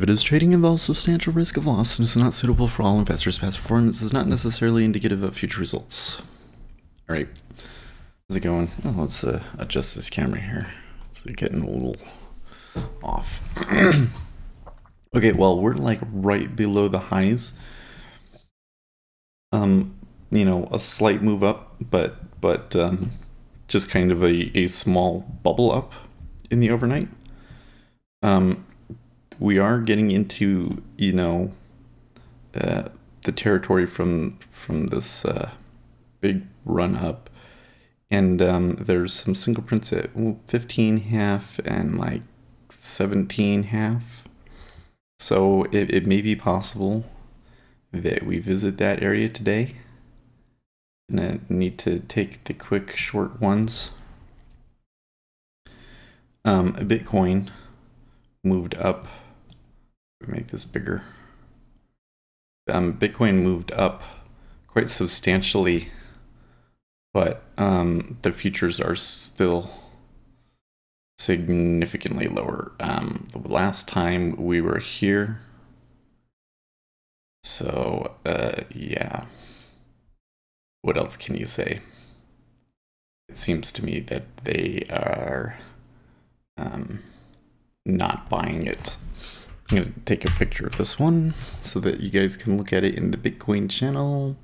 Derivatives trading involves substantial risk of loss and is not suitable for all investors. Past performance is not necessarily indicative of future results. All right, how's it going? Oh, let's adjust this camera here. It's getting a little off. Okay, well, we're like right below the highs. You know, a slight move up, but just kind of a small bubble up in the overnight. We are getting into, you know, the territory from this big run up, and there's some single prints at 15.5 and like 17.5. So it may be possible that we visit that area today. And I need to take the quick short ones. Bitcoin moved up. Make this bigger. Bitcoin moved up quite substantially, but the futures are still significantly lower. The last time we were here, so yeah, what else can you say? It seems to me that they are not buying it. I'm going to take a picture of this one so that you guys can look at it in the Bitcoin channel.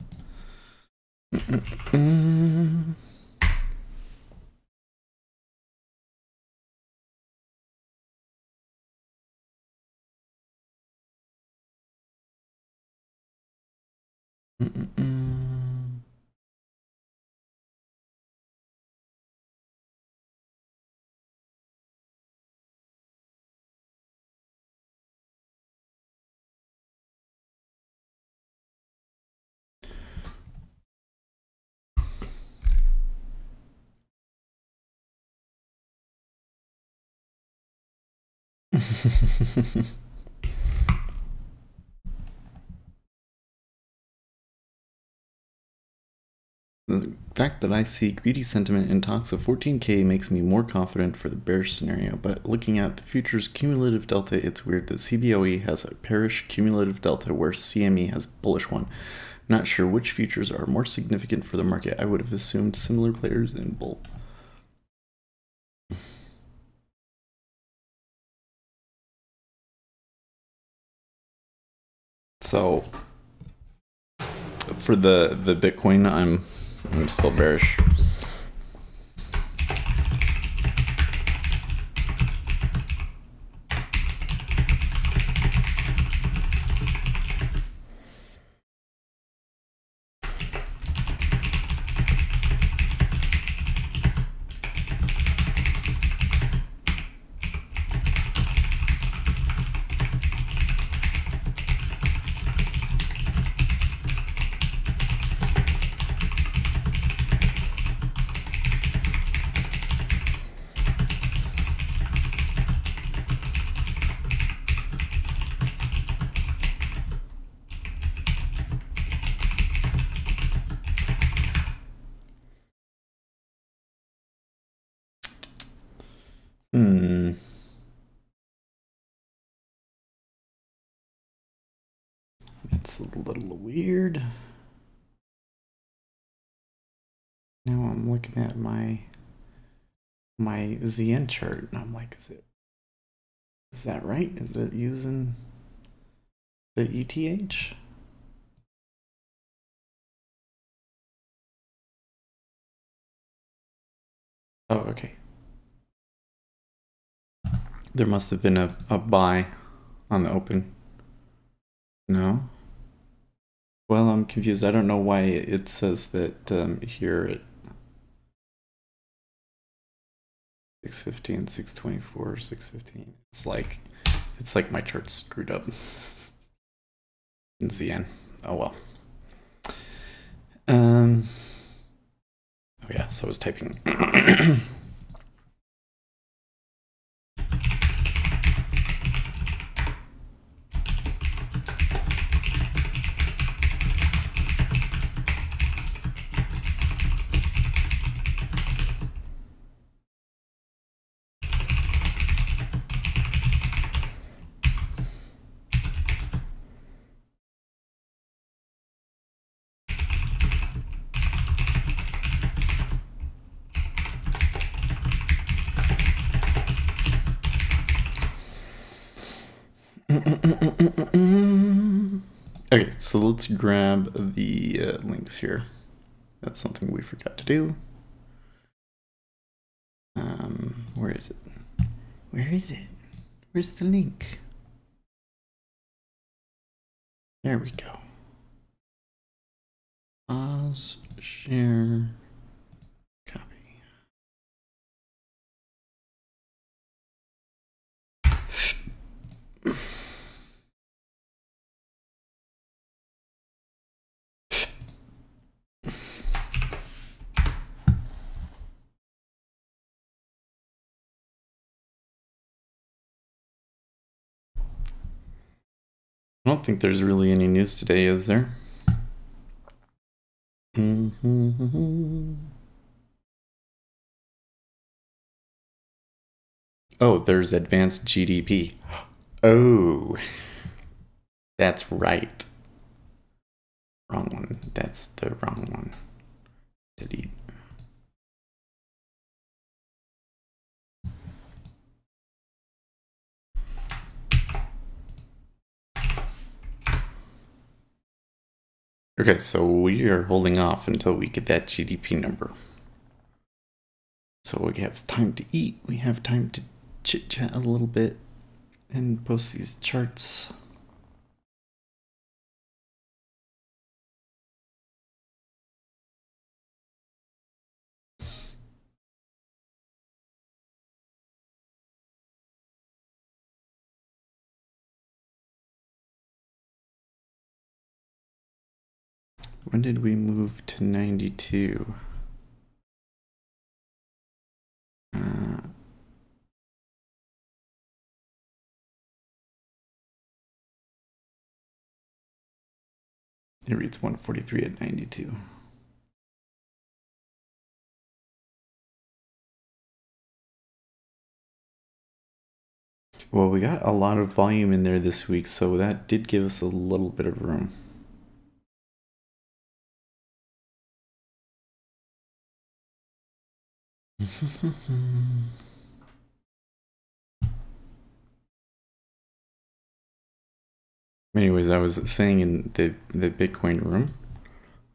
The fact that I see greedy sentiment in talks of 14K makes me more confident for the bearish scenario, but looking at the futures cumulative delta, it's weird that CBOE has a bearish cumulative delta where CME has bullish one. Not sure which futures are more significant for the market. I would have assumed similar players in both. So for the Bitcoin, I'm still bearish. It's a little weird. Now I'm looking at my ZN chart and I'm like, is that right? Is it using the ETH? Oh, okay. There must have been a buy on the open. No? Well, I'm confused. I don't know why it says that here at 615, 624, 615. It's like my chart's screwed up in ZN. Oh well. Oh yeah, so I was typing. Okay, so let's grab the links here. That's something we forgot to do. Where is it? Where is it? Where's the link? There we go. Pause, share, copy. I don't think there's really any news today, is there? Oh, there's advanced GDP. Oh, that's right. Wrong one. That's the wrong one. Delete. Okay, so we are holding off until we get that GDP number. So we have time to eat, we have time to chit chat a little bit and post these charts. When did we move to 92? It reads 143 at 92. Well, we got a lot of volume in there this week, so that did give us a little bit of room. Anyways, I was saying in the Bitcoin room,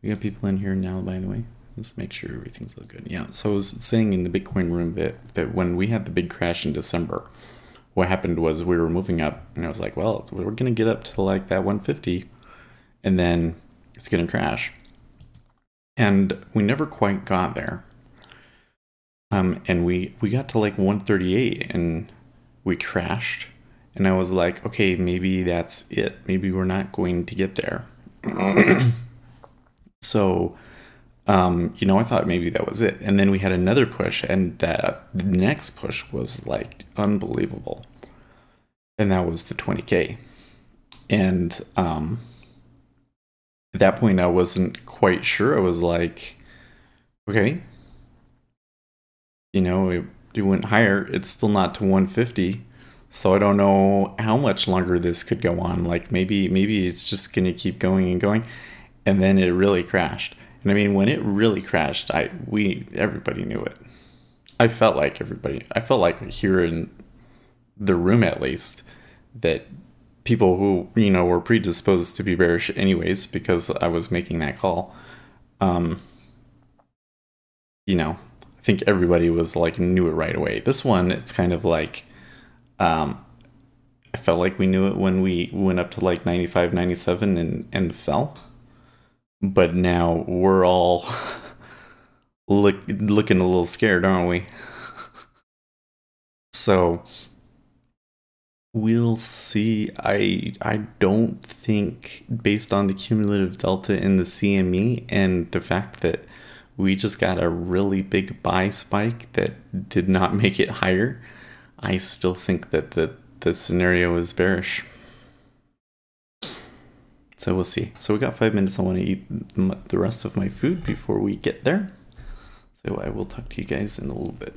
we got people in here now, by the way. Let's make sure everything's look good. Yeah, so I was saying in the Bitcoin room that when we had the big crash in December, what happened was we were moving up, and I was like, well, we're gonna get up to like that 150, and then it's gonna crash. And we never quite got there. And we got to like 138 and we crashed. And I was like, okay, maybe that's it. Maybe we're not going to get there. So, I thought maybe that was it. And then we had another push, and the next push was like unbelievable. And that was the 20K. And at that point, I wasn't quite sure. I was like, okay, it went higher. It's still not to 150. So I don't know how much longer this could go on. Like maybe it's just going to keep going and going. And then it really crashed. And I mean, when it really crashed, everybody knew it. I felt like here in the room at least, that people who, were predisposed to be bearish anyways, because I was making that call, I think everybody was like, knew it right away. This one, it's kind of like, I felt like we knew it when we went up to like 95, 97 and fell. But now we're all looking a little scared, aren't we? So we'll see. I don't think, based on the cumulative delta in the CME and the fact that we just got a really big buy spike that did not make it higher, I still think that the scenario is bearish. So we'll see. So we got 5 minutes. I want to eat the rest of my food before we get there. So I will talk to you guys in a little bit.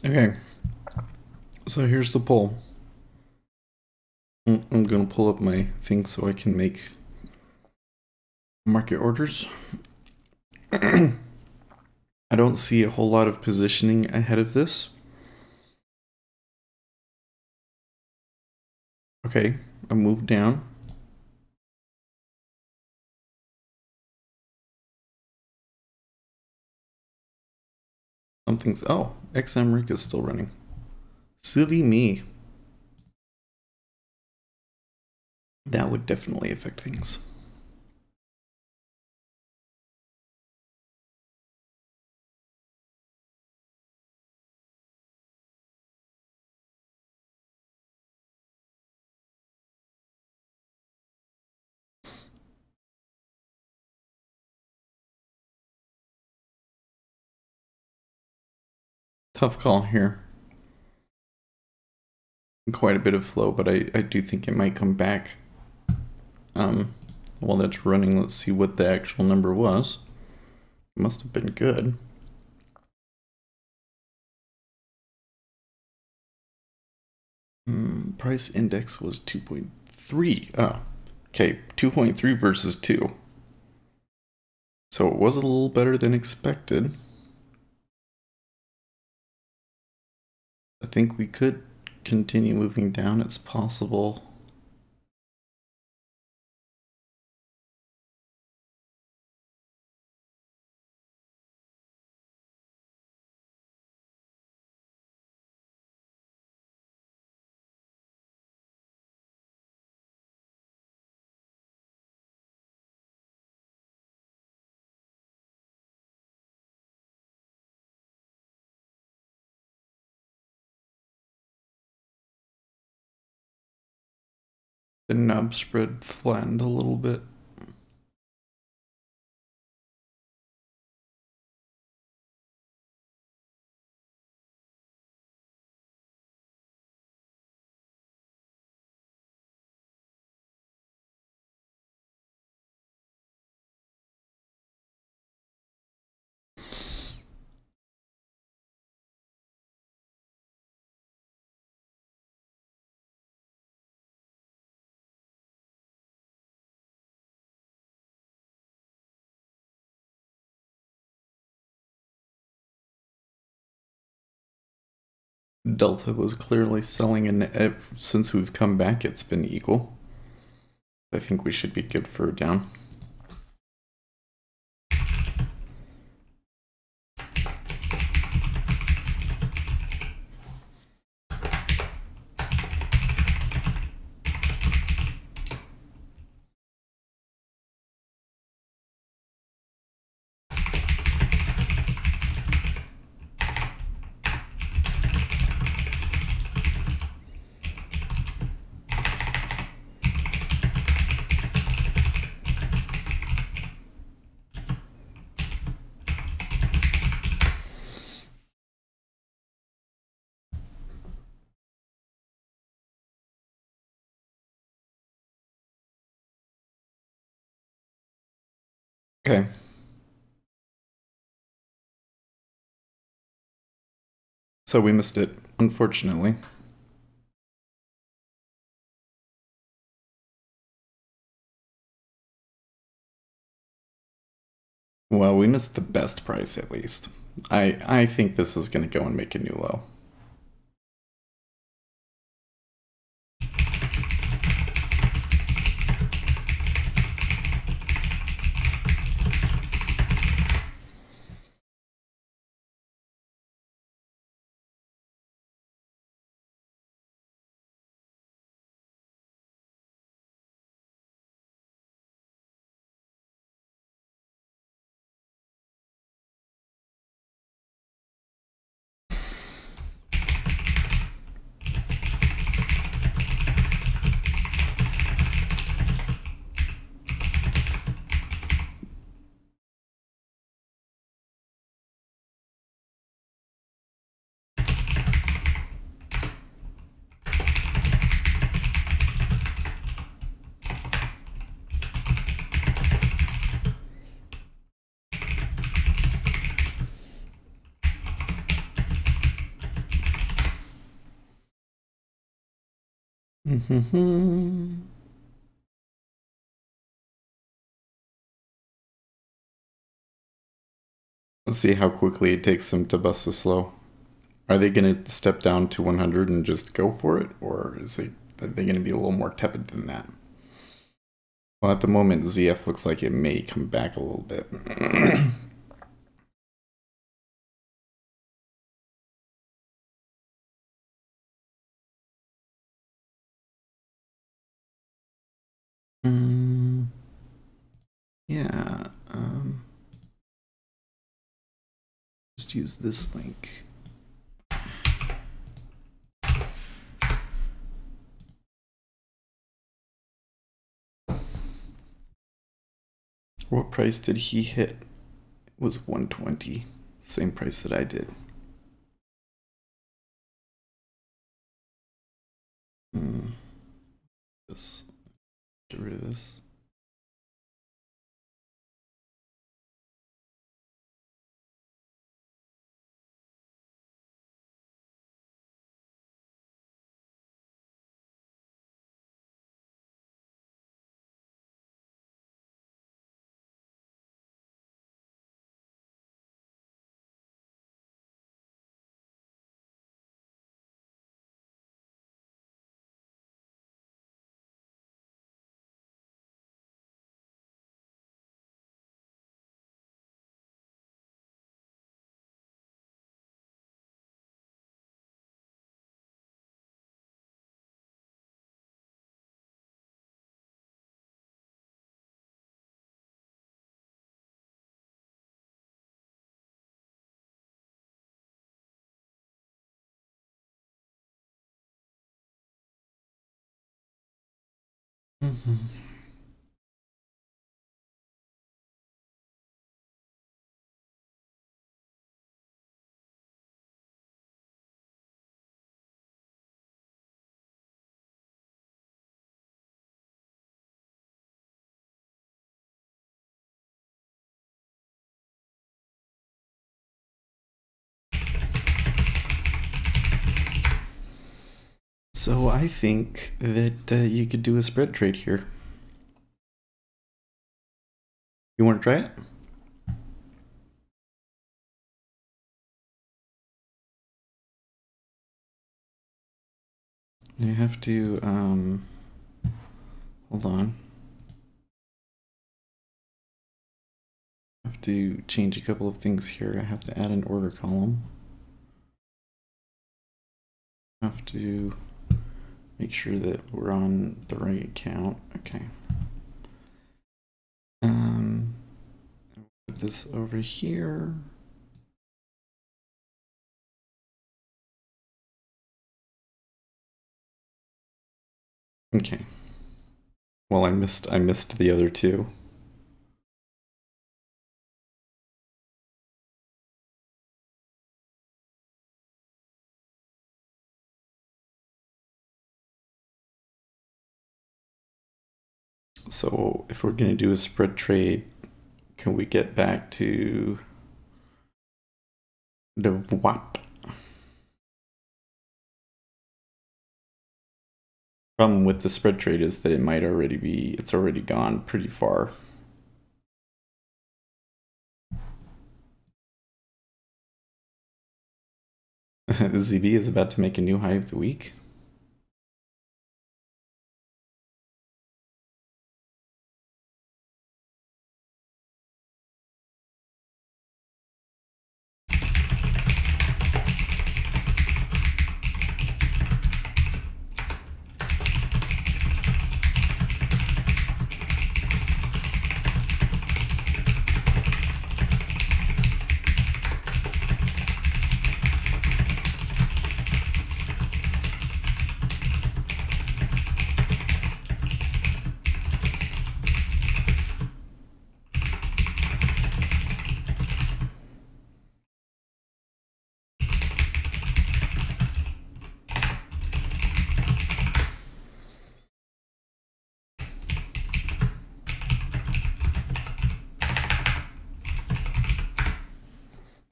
Okay, so here's the poll. I'm gonna pull up my thing so I can make market orders. I don't see a whole lot of positioning ahead of this. Okay, I moved down. Something's... Oh, XM is still running. Silly me. That would definitely affect things. Tough call here. Quite a bit of flow, but I do think it might come back. While that's running, let's see what the actual number was. It must have been good. Price index was 2.3. Oh, okay, 2.3 versus 2. So it was a little better than expected. I think we could continue moving down. It's possible. The nub spread flattened a little bit. Delta was clearly selling, and since we've come back, it's been equal. I think we should be good for a down. Okay. So we missed it, unfortunately. Well, we missed the best price at least. I think this is going to go and make a new low. Mm-hmm. Let's see how quickly it takes them to bust the slow. Are they going to step down to 100 and just go for it? Or are they going to be a little more tepid than that? Well, at the moment, ZF looks like it may come back a little bit. Yeah. Just use this link. What price did he hit? It was 120. Same price that I did. This. Get rid of this. So I think that you could do a spread trade here. You want to try it? You have to, hold on. I have to change a couple of things here. I have to add an order column. I have to make sure that we're on the right account. Okay. Put this over here. Okay. Well, I missed the other two. So if we're going to do a spread trade, can we get back to the VWAP? Problem with the spread trade is that it's already gone pretty far. ZB is about to make a new high of the week.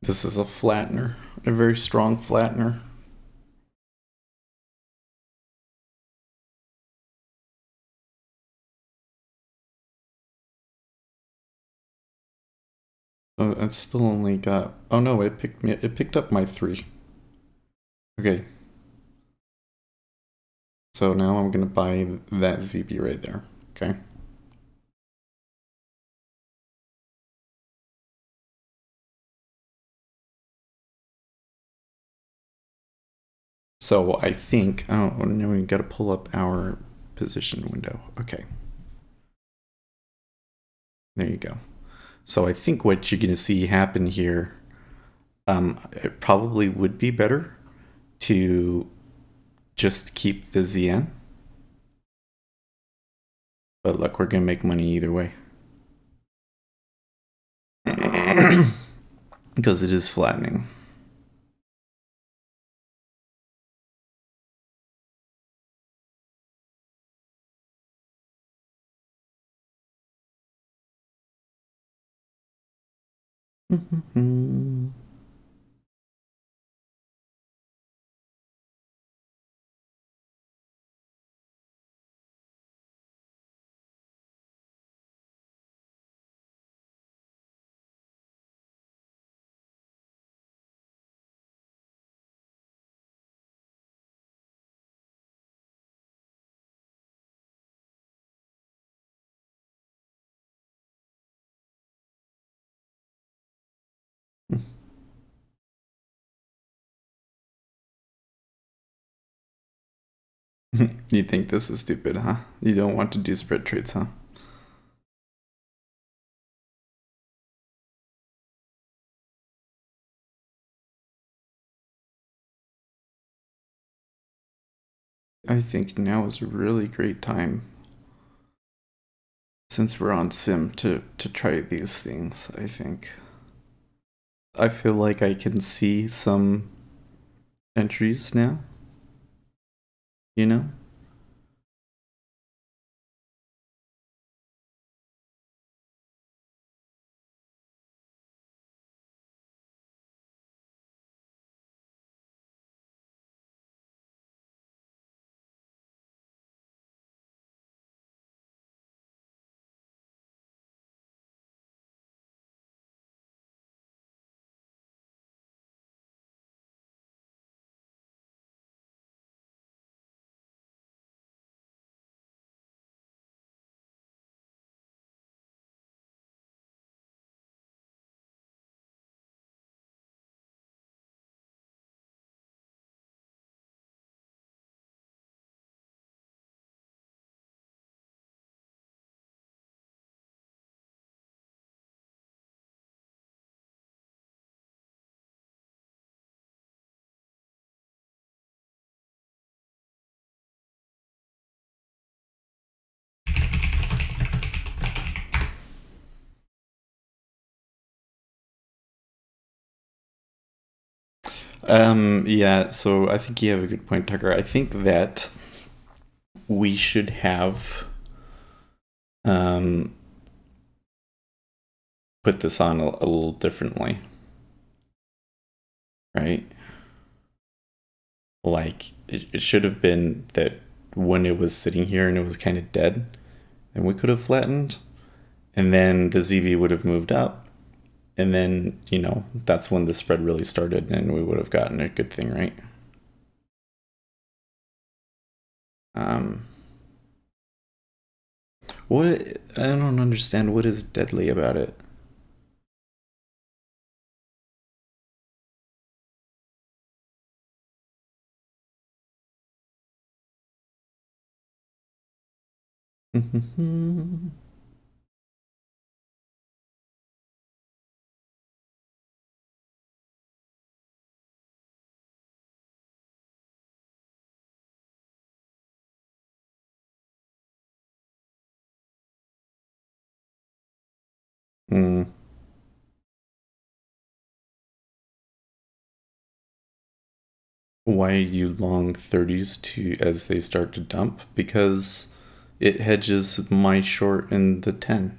This is a flattener, a very strong flattener. So I still only got. Oh no! It picked up my 3. Okay. So now I'm gonna buy that ZB right there. Okay. So I think. Oh no! We got to pull up our position window. Okay. There you go. So I think what you're gonna see happen here. It probably would be better to just keep the ZN. But look, we're gonna make money either way. Because it is flattening. You think this is stupid, huh? You don't want to do spread trades, huh? I think now is a really great time, since we're on sim, to try these things, I think. I feel like I can see some entries now, you know? Yeah, so I think you have a good point, Tucker. I think that we should have um, put this on a little differently, right? Like, it should have been that when it was sitting here and it was kind of dead, and we could have flattened, and then the ZB would have moved up, and then, that's when the spread really started, and we would have gotten a good thing, right? Um, what I don't understand. What is deadly about it? Mm. Why are you long 30s to as they start to dump? Because it hedges my short in the 10.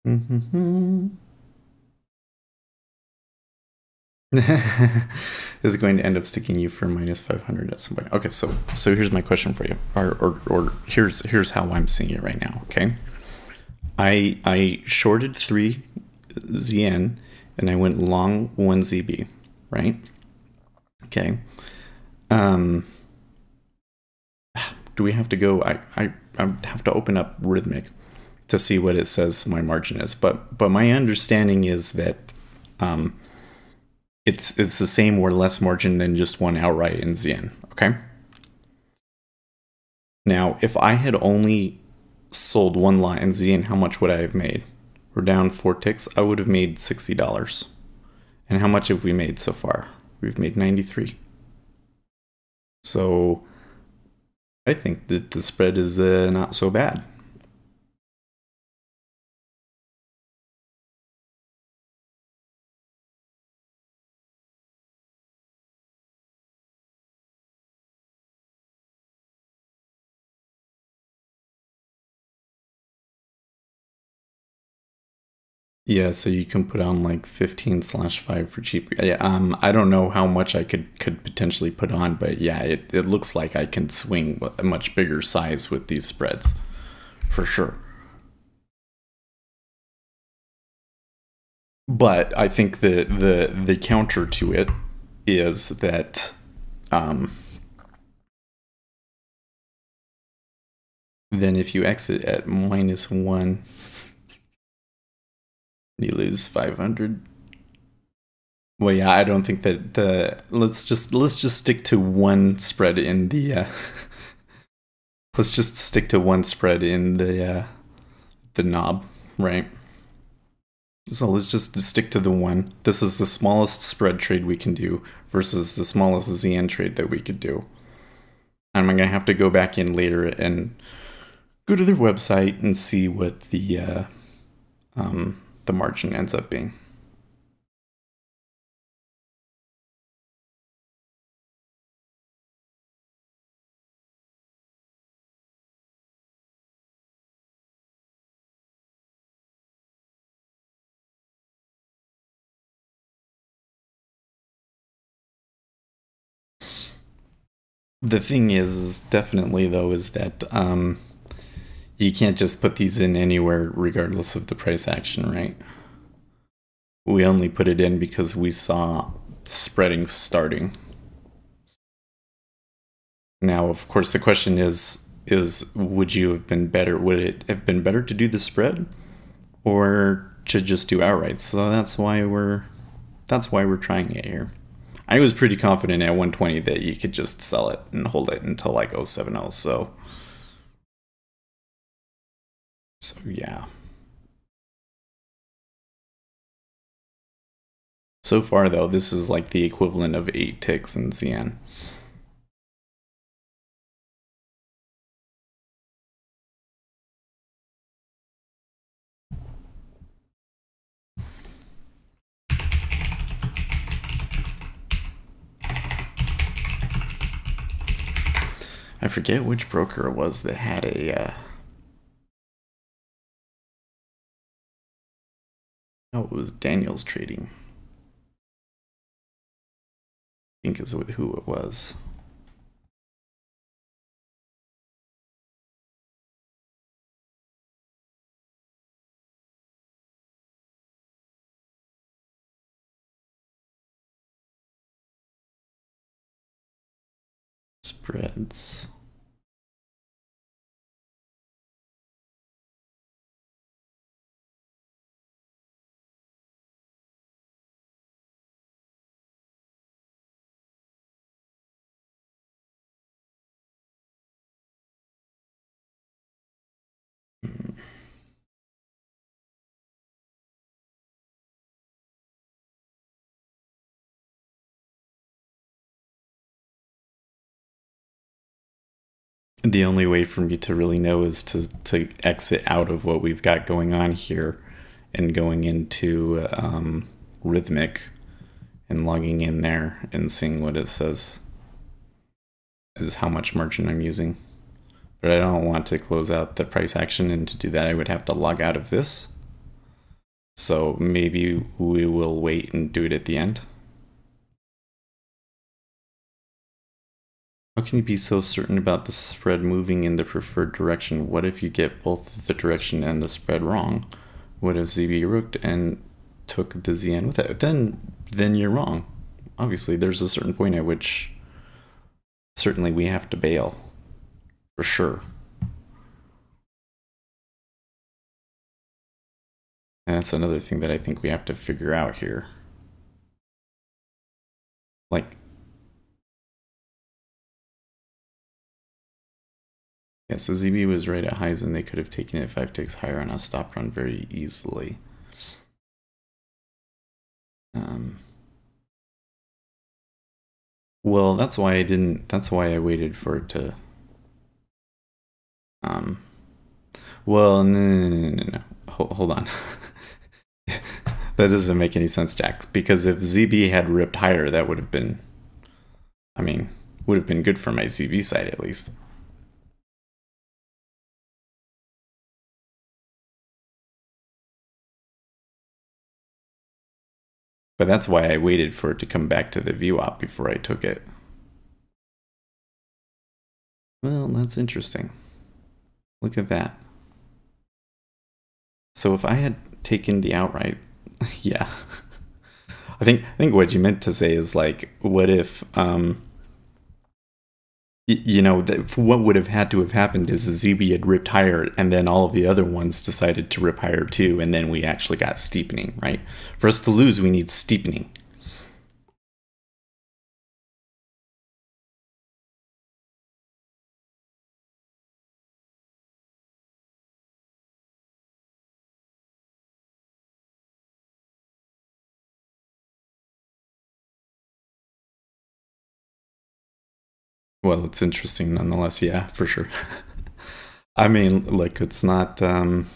Mm-hmm. Is going to end up sticking you for minus 500 at some point. Okay, so here's my question for you, or here's how I'm seeing it right now. Okay, I shorted 3 ZN and I went long 1 ZB, right? Okay. Um, do we have to go? I have to open up Rhythmic to see what it says my margin is, but my understanding is that it's the same or less margin than just one outright in ZN. Okay. Now, if I had only sold one lot in ZN, how much would I have made? We're down 4 ticks. I would have made $60. And how much have we made so far? We've made 93. So I think that the spread is not so bad. Yeah, so you can put on like 15/5 for cheaper. Yeah, I don't know how much I could potentially put on, but yeah, it looks like I can swing a much bigger size with these spreads, for sure. But I think the counter to it is that then if you exit at -1, you lose 500. Well, yeah, I don't think that the let's just stick to one spread in the let's just stick to one spread in the knob, right? So let's just stick to the one. This is the smallest spread trade we can do versus the smallest ZN trade that we could do. I'm gonna have to go back in later and go to their website and see what the margin ends up being. The thing is definitely though is that you can't just put these in anywhere regardless of the price action, right? We only put it in because we saw spreading starting. Now, of course, the question is would you have been better? Would it have been better to do the spread or to just do outright? So that's why we're trying it here. I was pretty confident at 120 that you could just sell it and hold it until like 070. So yeah. So far though, this is like the equivalent of 8 ticks in CN. I forget which broker it was that had oh, it was Daniel's Trading. I think is who it was. Spreads. The only way for me to really know is to exit out of what we've got going on here and going into Rhythmic and logging in there and seeing what it says is how much margin I'm using. But I don't want to close out the price action, and to do that I would have to log out of this. So maybe we will wait and do it at the end. How can you be so certain about the spread moving in the preferred direction? What if you get both the direction and the spread wrong? What if ZB rooked and took the ZN with it? Then you're wrong. Obviously, there's a certain point at which certainly we have to bail. For sure. And that's another thing that I think we have to figure out here. Like, yeah, so ZB was right at highs and they could have taken it 5 ticks higher on a stop run very easily. Well, that's why I waited for it to, well, no. Hold on. That doesn't make any sense, Jack, because if ZB had ripped higher, that would have been, I mean, would have been good for my ZB side at least. But that's why I waited for it to come back to the VWAP before I took it. Well, that's interesting. Look at that. So if I had taken the outright, yeah. I think what you meant to say is like, what if, you know, what would have had to have happened is the ZB had ripped higher and then all of the other ones decided to rip higher too, and then we actually got steepening, right? For us to lose, we need steepening. Well, it's interesting nonetheless, yeah, for sure. I mean, look, it's not, we're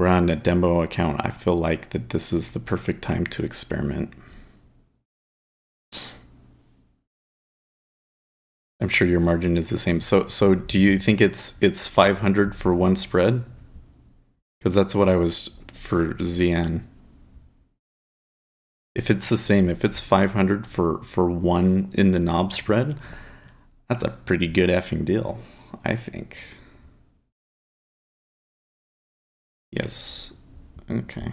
on a demo account. I feel like that this is the perfect time to experiment. I'm sure your margin is the same. So do you think it's 500 for one spread? Because that's what I was for ZN. If it's the same, if it's 500 for one in the knob spread, that's a pretty good effing deal, I think. Yes. Okay.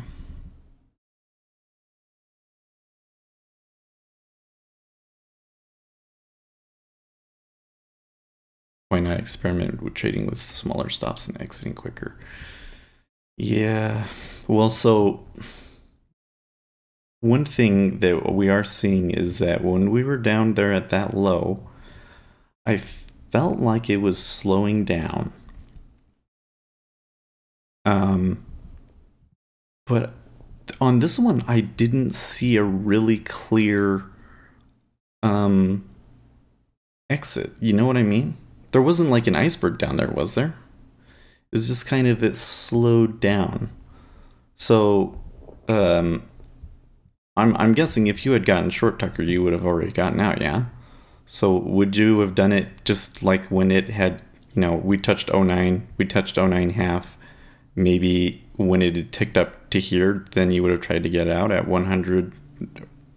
Why not experiment with trading with smaller stops and exiting quicker? Yeah. Well, so one thing that we are seeing is that when we were down there at that low, I felt like it was slowing down. But on this one, I didn't see a really clear exit. You know what I mean? There wasn't like an iceberg down there, was there? It was just kind of, it slowed down. So I'm guessing if you had gotten short Tucker, you would have already gotten out, yeah? So would you have done it just like when it had, you know, we touched 09, we touched 09 half, maybe when it had ticked up to here, then you would have tried to get out at 100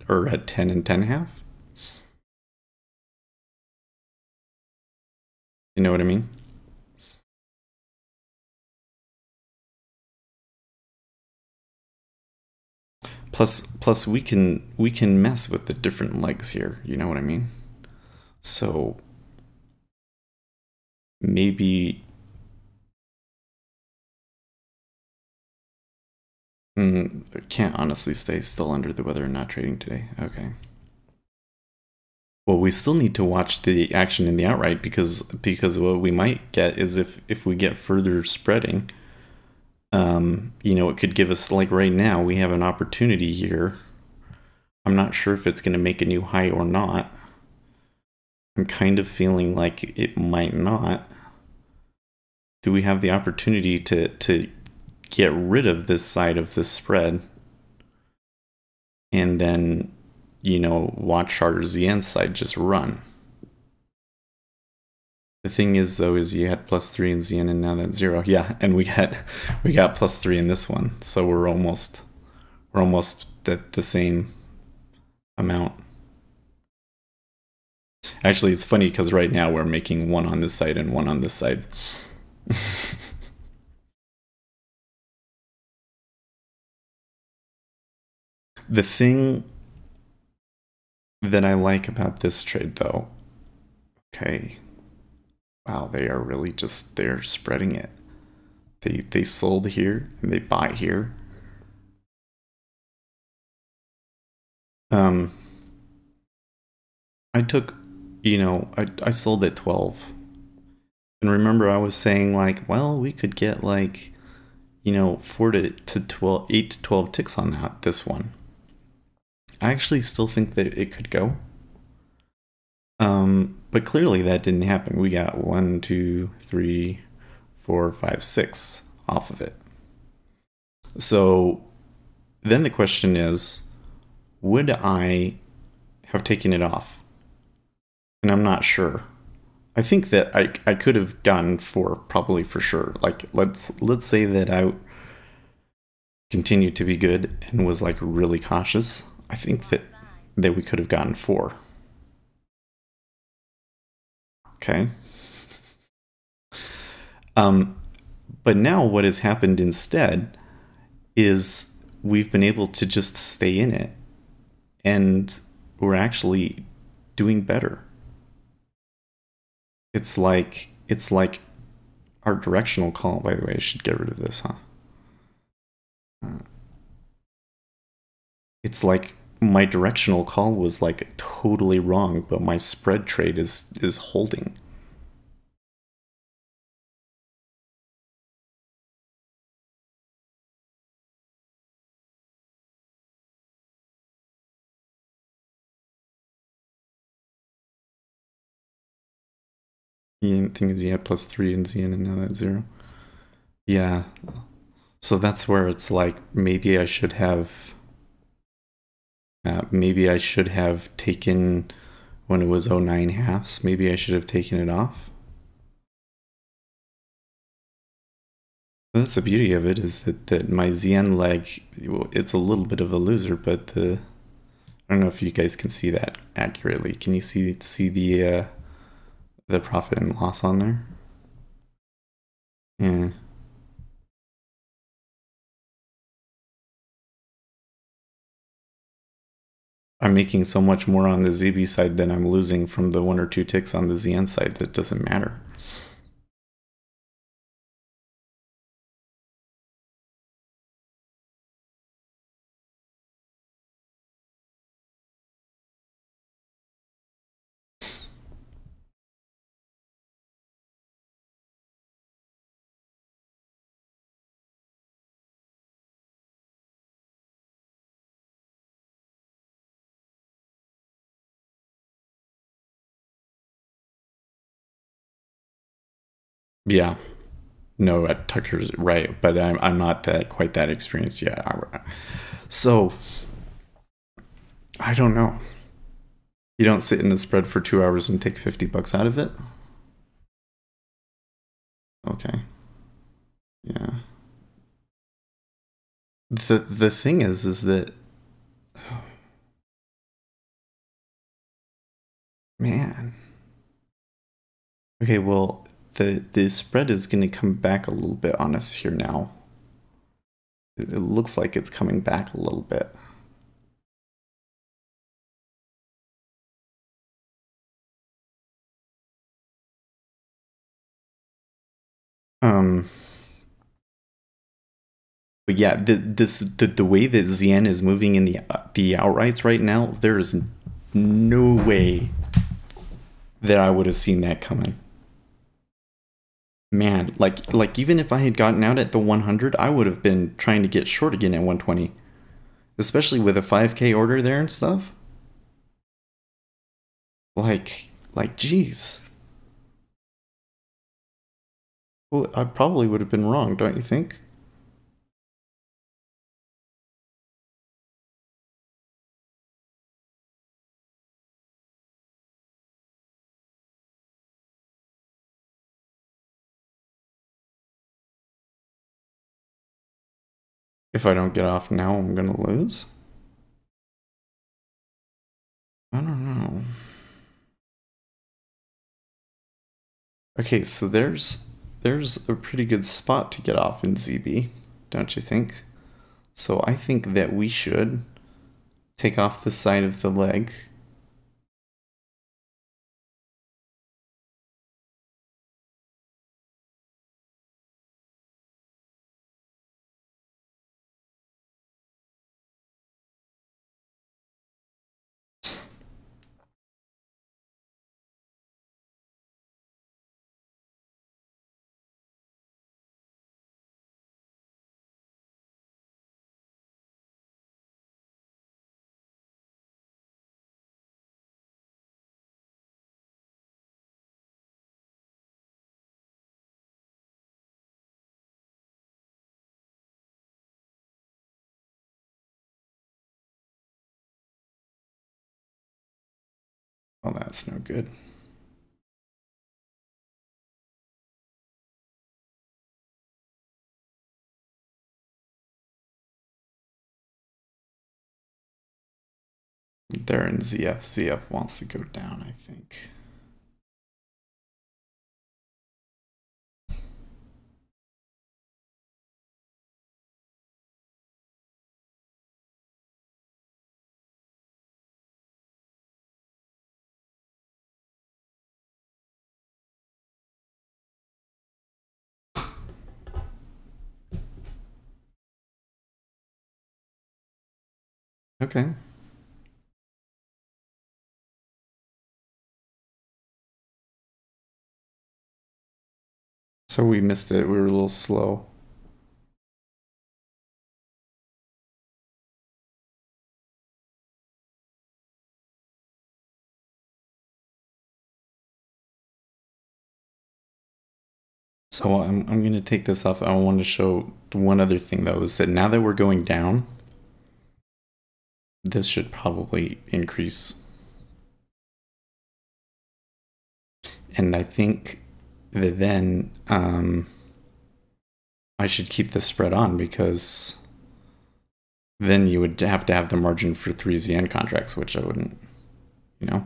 or at 10 and 10 half? You know what I mean? Plus we can mess with the different legs here, you know what I mean? So maybe can't honestly stay still under the weather and not trading today. Okay. Well, we still need to watch the action in the outright because what we might get is if we get further spreading, you know, it could give us, like right now, we have an opportunity here. I'm not sure if it's going to make a new high or not. I'm kind of feeling like it might not. Do we have the opportunity to get rid of this side of the spread and then, you know, watch our ZN side just run? thing is though, is you had +3 in ZN and now that's 0. Yeah, and we got +3 in this one, so we're almost at the same amount. Actually, it's funny because right now we're making one on this side and one on this side. The thing that I like about this trade though, okay, wow, they are really just, they're spreading it. They sold here and they bought here. I took, I sold at 12. And remember I was saying like, well, we could get like, 4 to 12, 8 to 12 ticks on this one. I actually still think that it could go. But clearly that didn't happen. We got 1, 2, 3, 4, 5, 6 off of it. So then the question is, would I have taken it off? And I'm not sure. I think that I could have gotten 4 probably for sure. Like let's say that I continued to be good and was like really cautious. I think that we could have gotten 4. Okay. But now what has happened instead is we've been able to just stay in it and we're actually doing better. It's like our directional call. By the way, I should get rid of this, huh? It's like my directional call was like totally wrong, but my spread trade is holding. The thing is, you had +3 in ZN and now that's 0. Yeah. So that's where it's like, maybe I should have taken, when it was 09 halves, maybe I should have taken it off. But that's the beauty of it, is that my ZN leg, it's a little bit of a loser, but I don't know if you guys can see that accurately. Can you see the profit and loss on there? Yeah. I'm making so much more on the ZB side than I'm losing from the 1 or 2 ticks on the ZN side. That doesn't matter. Yeah. No, Tucker's right, but I'm not quite that experienced yet. So I don't know. You don't sit in the spread for 2 hours and take $50 out of it? Okay. Yeah. The thing is that, man. Okay, well, the spread is going to come back a little bit on us here now. It looks like it's coming back a little bit. But yeah, the way that ZN is moving in the outrights right now, there is no way that I would have seen that coming. Man, like even if I had gotten out at the 100, I would have been trying to get short again at 120, especially with a 5K order there and stuff. Like, geez. Well, I probably would have been wrong, don't you think? If I don't get off now, I'm gonna lose? I don't know. Okay, so there's a pretty good spot to get off in ZB, don't you think? So I think that we should take off the side of the leg. Well, that's no good. They're in ZF. ZF wants to go down, I think. Okay. So we missed it. We were a little slow. So I'm going to take this off. I want to show one other thing, though, is that now that we're going down, this should probably increase. And I think that then I should keep the spread on, because then you would have to have the margin for 3 ZN contracts, which I wouldn't, you know?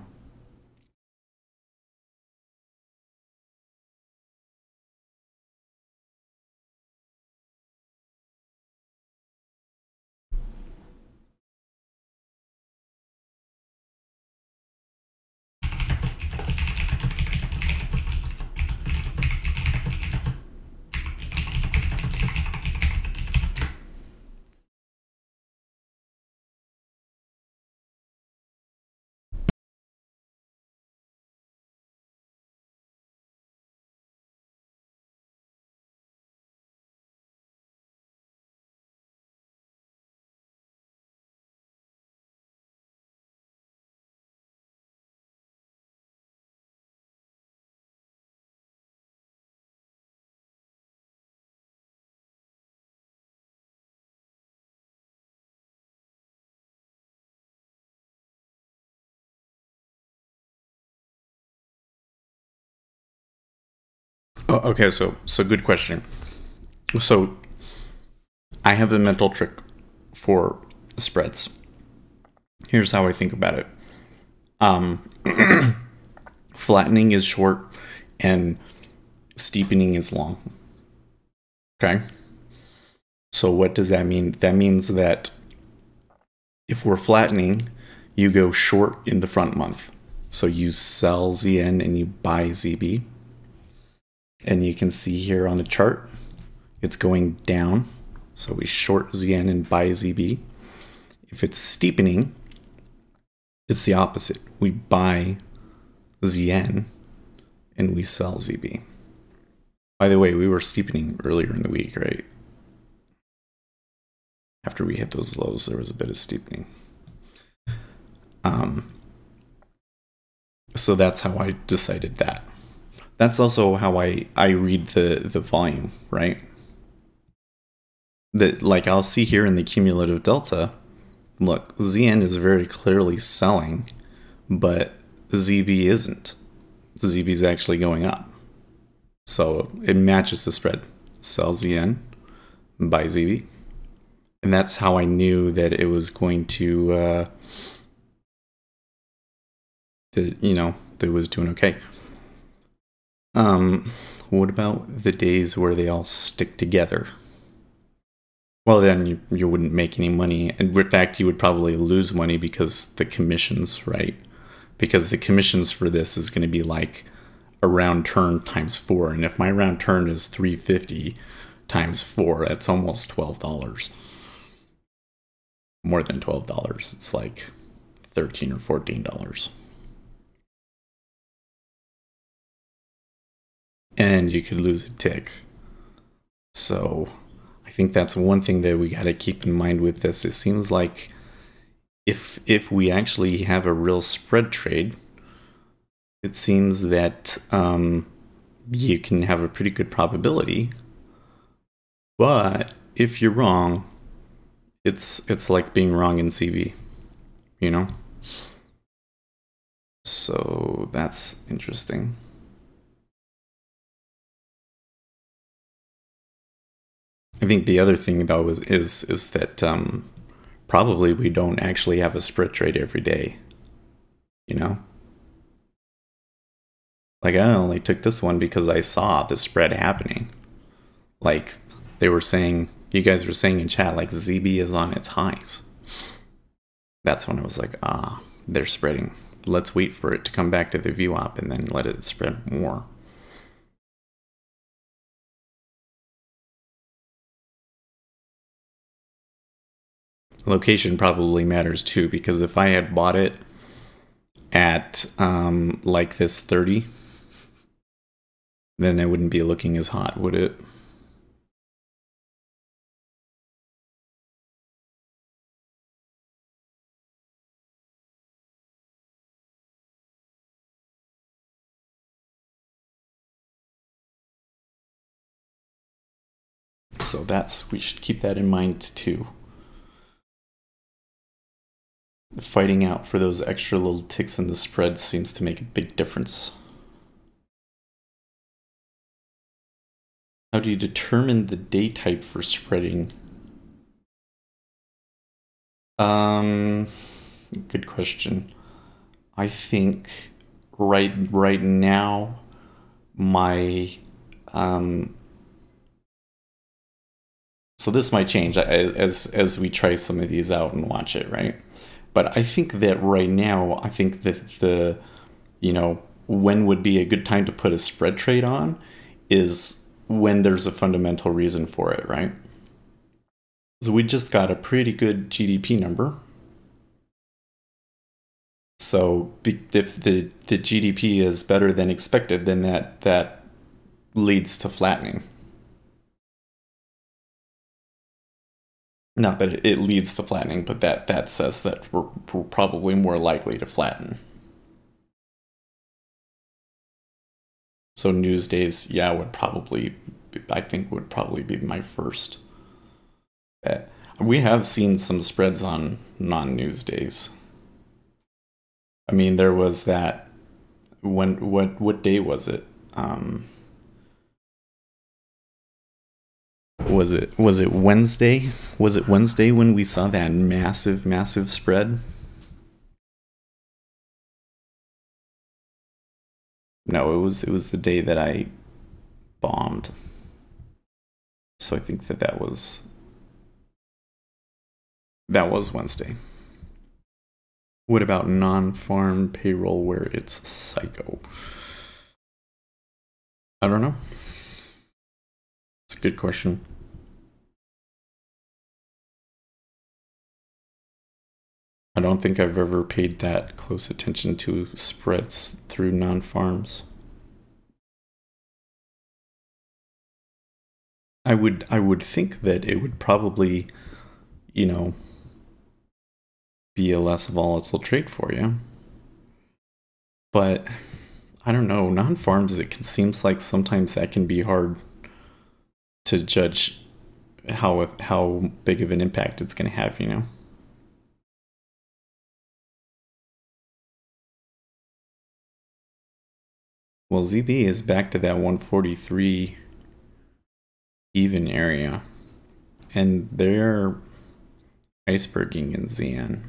Oh, okay, so good question. So I have a mental trick for spreads. Here's how I think about it. Flattening is short and steepening is long. Okay? So what does that mean? That means that if we're flattening, you go short in the front month. So you sell ZN and you buy ZB. And you can see here on the chart, it's going down. So we short ZN and buy ZB. If it's steepening, it's the opposite. We buy ZN and we sell ZB. By the way, we were steepening earlier in the week, right? After we hit those lows, there was a bit of steepening. So that's how I decided that. That's also how I read the volume, right? That, like, I'll see here in the cumulative delta, look, ZN is very clearly selling, but ZB isn't. ZB is actually going up. So it matches the spread. Sell ZN, buy ZB. And that's how I knew that it was going to, that it was doing okay. What about the days where they all stick together? Well, then you wouldn't make any money. And in fact, you would probably lose money because the commissions, right? Because the commissions for this is going to be like a round turn times 4. And if my round turn is 350 times 4, that's almost $12. More than $12. It's like $13 or $14. And you could lose a tick. So I think that's one thing that we got to keep in mind with this. It seems like if we actually have a real spread trade, it seems that you can have a pretty good probability. But if you're wrong, it's like being wrong in CV, you know? So that's interesting. I think the other thing though is that probably we don't actually have a spread trade every day, you know? Like I only took this one because I saw the spread happening. Like they were saying, you guys were saying in chat, like ZB is on its highs. That's when I was like, they're spreading. Let's wait for it to come back to the VWAP and then let it spread more. Location probably matters too, because if I had bought it at like this 30, then it wouldn't be looking as hot, would it? So we should keep that in mind too. Fighting out for those extra little ticks in the spread seems to make a big difference. How do you determine the day type for spreading? Good question. I think right now my so this might change as we try some of these out and watch it, right? But I think that right now, I think that when would be a good time to put a spread trade on is when there's a fundamental reason for it, right? So we just got a pretty good GDP number. So if the GDP is better than expected, then that leads to flattening. Not that it leads to flattening, but that says that we're probably more likely to flatten. So news days, yeah, I think would probably be my first bet. We have seen some spreads on non-news days. I mean, there was that, what day was it? Was it Wednesday? Was it Wednesday when we saw that massive spread? No, it was the day that I bombed. So I think that was Wednesday. What about non-farm payroll where it's psycho? I don't know. It's a good question. I don't think I've ever paid that close attention to spreads through non-farms. I would think that it would probably, be a less volatile trade for you. But I don't know, non-farms, seems like sometimes that can be hard to judge how big of an impact it's going to have, Well, ZB is back to that 143 even area, and they're Iceberging in ZN.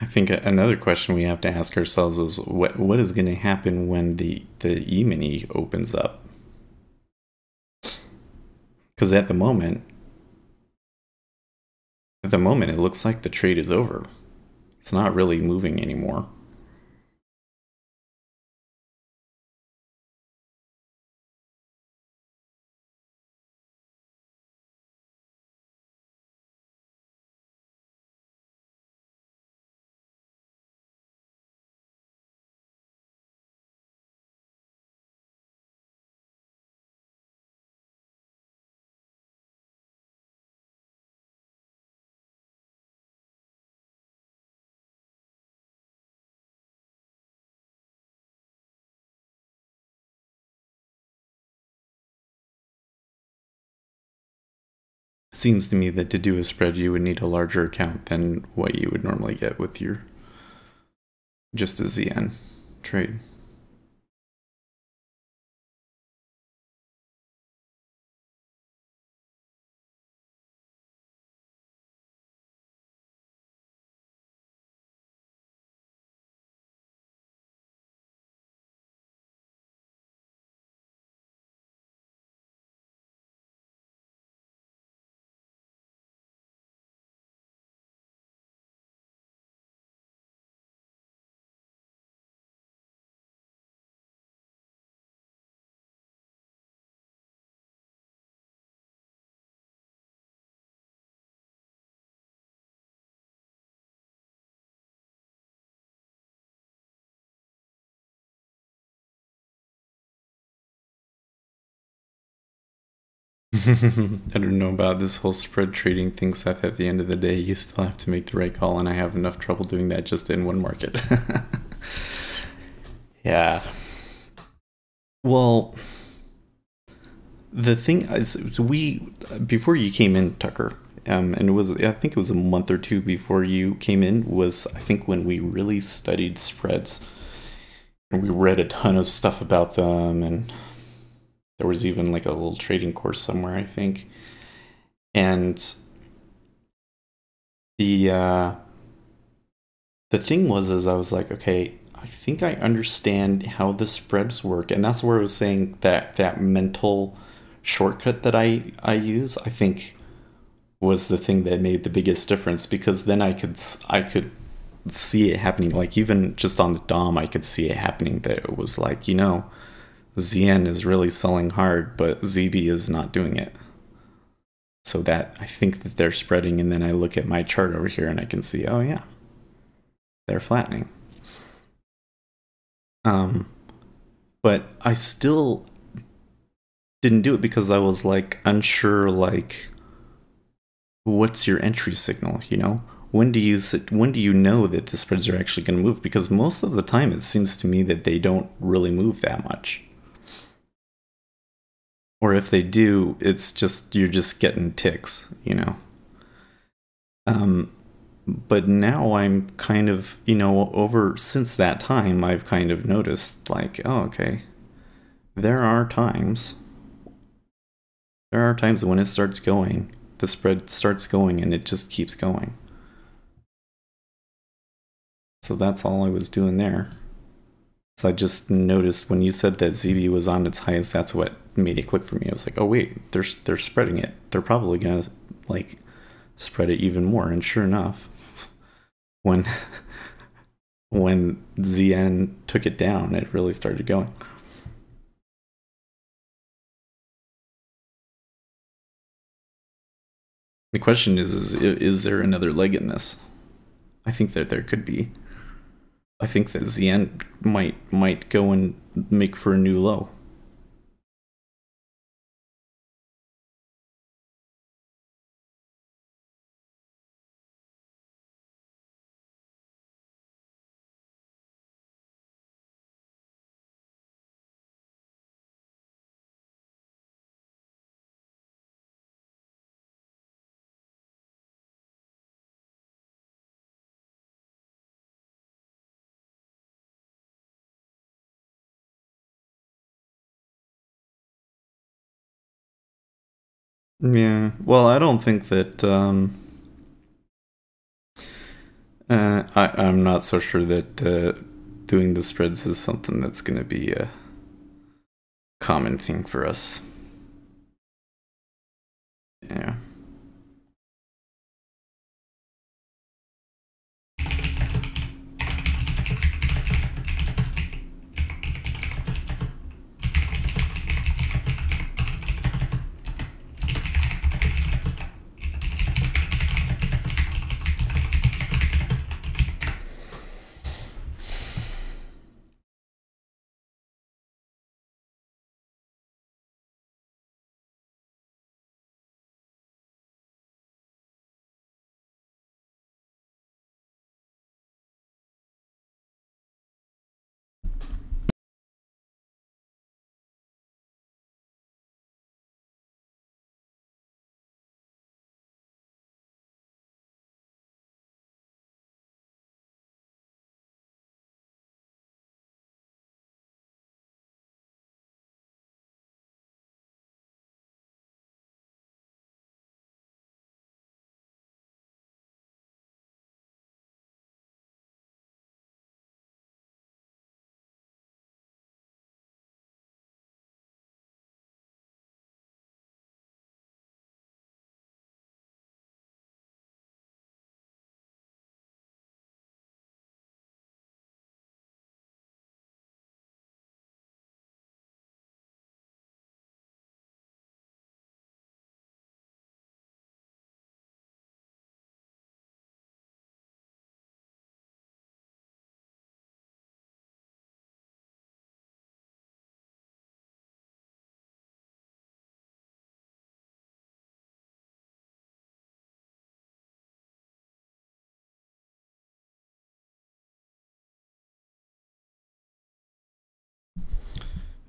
I think another question we have to ask ourselves is what is going to happen when the E-mini opens up? Because at the moment, it looks like the trade is over. It's not really moving anymore. It seems to me that to do a spread, you would need a larger account than what you would normally get with your just a ZN trade. I don't know about this whole spread trading thing, Seth. At the end of the day, you still have to make the right call, and I have enough trouble doing that just in one market. Yeah. Well, the thing is, before you came in, Tucker, and I think it was a month or two before you came in, was I think when we really studied spreads, and we read a ton of stuff about them, and there was even like a little trading course somewhere, I think. And the thing was, is I was like, okay, I think I understand how the spreads work, and that's where I was saying that that mental shortcut that I use, I think, was the thing that made the biggest difference, because then I could see it happening. Like even just on the DOM, I could see it happening. That it was like, ZN is really selling hard, but ZB is not doing it. So that I think that they're spreading, and then I look at my chart over here and I can see, oh yeah, they're flattening. But I still didn't do it because I was like unsure, like what's your entry signal, when do you know that the spreads are actually going to move? Because most of the time it seems to me that they don't really move that much. Or if they do, it's just you're just getting ticks. But now I'm kind of, over since that time, I've kind of noticed like, oh, okay, there are times when it starts going, the spread starts going, and it just keeps going. So that's all I was doing there. So I just noticed when you said that ZB was on its highest, that's what made it click for me. I was like, oh wait, they're spreading it. They're probably gonna like spread it even more. And sure enough, when when ZN took it down, it really started going. The question is there another leg in this? I think that there could be. I think that ZN might go and make for a new low. Yeah. Well, I don't think that. I'm not so sure that doing the spreads is something that's going to be a common thing for us. Yeah.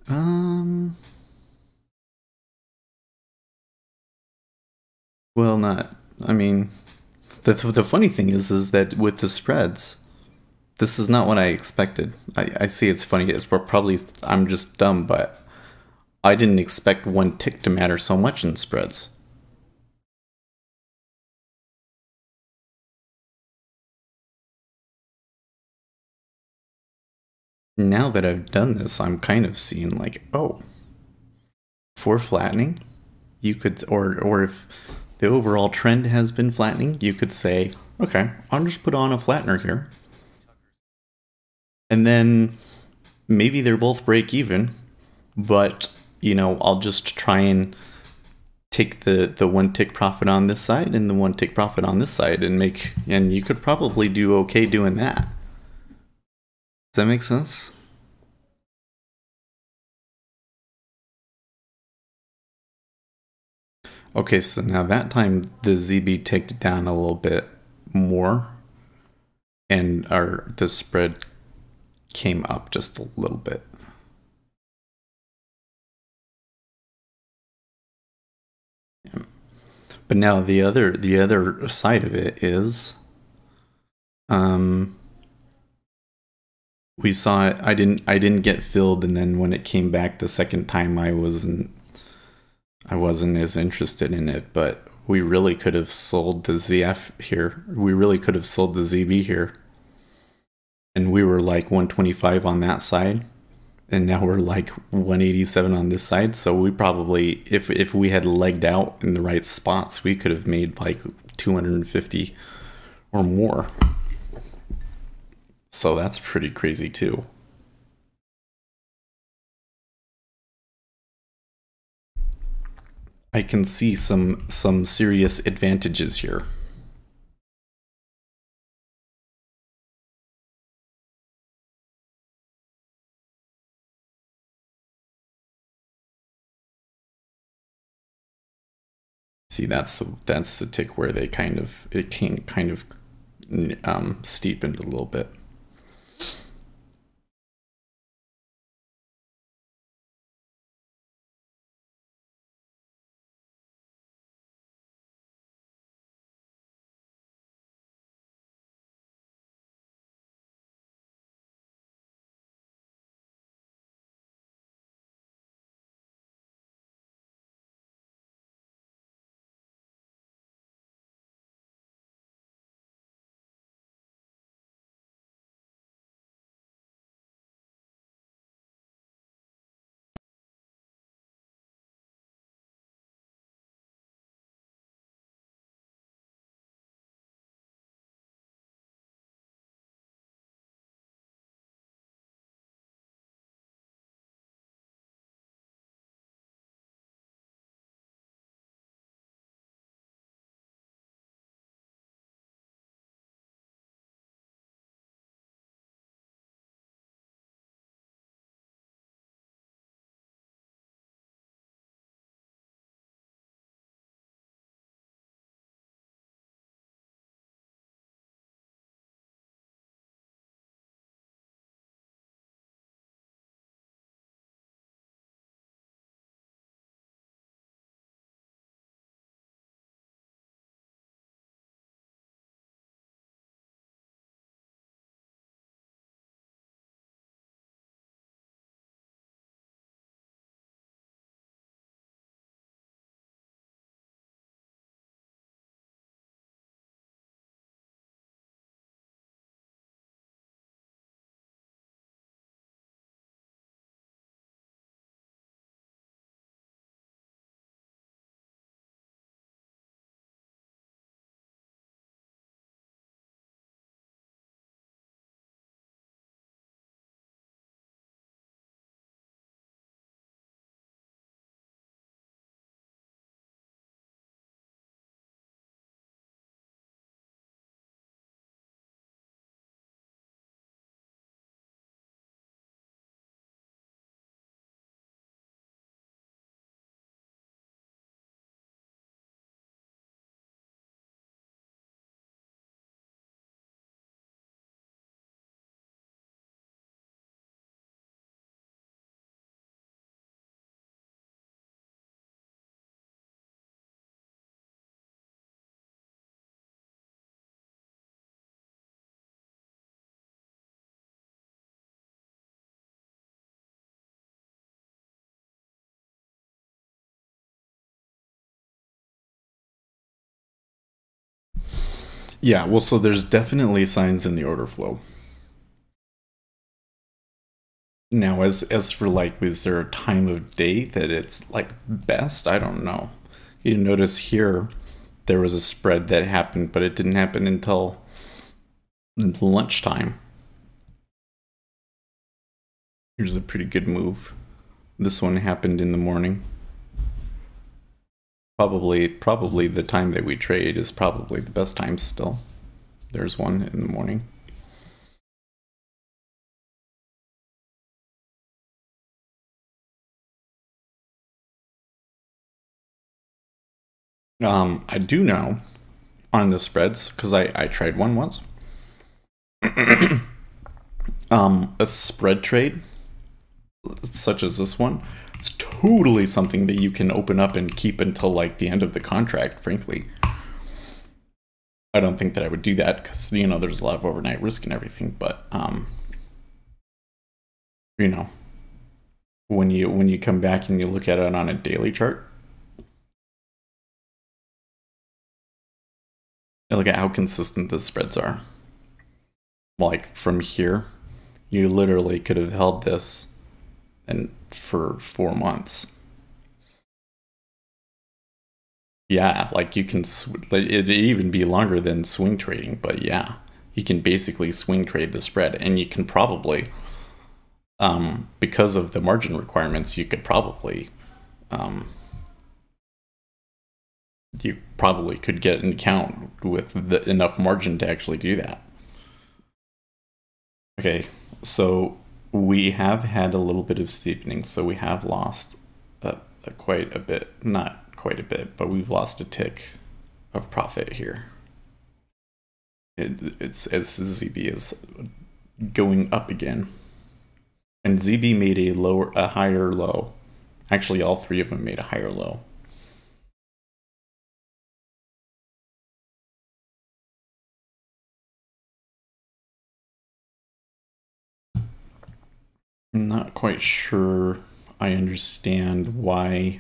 Um. Well, not. I mean, the funny thing is that with the spreads, this is not what I expected. I see it's funny. It's probably I'm just dumb, but I didn't expect one tick to matter so much in spreads. Now that I've done this, I'm kind of seeing like, oh, for flattening, you could, or if the overall trend has been flattening, you could say, okay, I'll just put on a flattener here, and then maybe they're both break even, but I'll just try and take the one tick profit on this side and the one tick profit on this side and you could probably do okay doing that. Does that make sense? Okay, so now that time the ZB ticked down a little bit more and our the spread came up just a little bit. But now the other side of it is um we saw it. I didn't get filled, and then when it came back the second time, I wasn't as interested in it. But we really could have sold the ZF here. We really could have sold the ZB here, and we were like 125 on that side, and now we're like 187 on this side. So we probably, if we had legged out in the right spots, we could have made like 250 or more. So that's pretty crazy too. I can see some serious advantages here. See, that's the tick where they it can kind of steepened a little bit. Yeah, well, so there's definitely signs in the order flow. Now, as for like, is there a time of day that it's like best? I don't know. You notice here there was a spread that happened, but it didn't happen until lunchtime. Here's a pretty good move. This one happened in the morning. Probably the time that we trade is probably the best time still. There's one in the morning. I do know on the spreads because I tried one once. A spread trade such as this one, it's totally something that you can open up and keep until like the end of the contract, frankly. I don't think that I would do that because, you know, there's a lot of overnight risk and everything, but you know, when you come back and you look at it on a daily chart, look at how consistent the spreads are. Like from here, you literally could have held this and for 4 months. Yeah, like you can, it'd even be longer than swing trading, but yeah, you can basically swing trade the spread, and you can probably, because of the margin requirements, you probably could get an account with enough margin to actually do that. Okay, so we have had a little bit of steepening, so we have lost quite a bit, not quite a bit, but we've lost a tick of profit here. It's as ZB is going up again, and ZB made a higher low. Actually, all three of them made a higher low. I'm not quite sure I understand why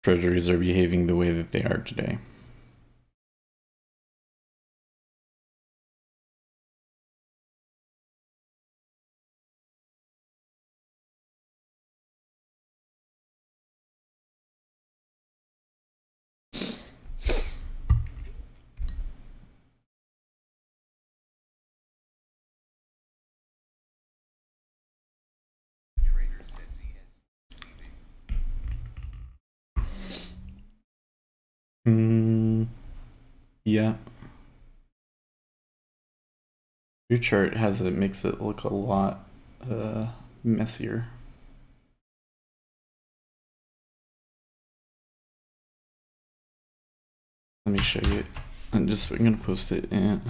treasuries are behaving the way that they are today. Yeah. Your chart makes it look a lot messier. Let me show you. I'm gonna post it in.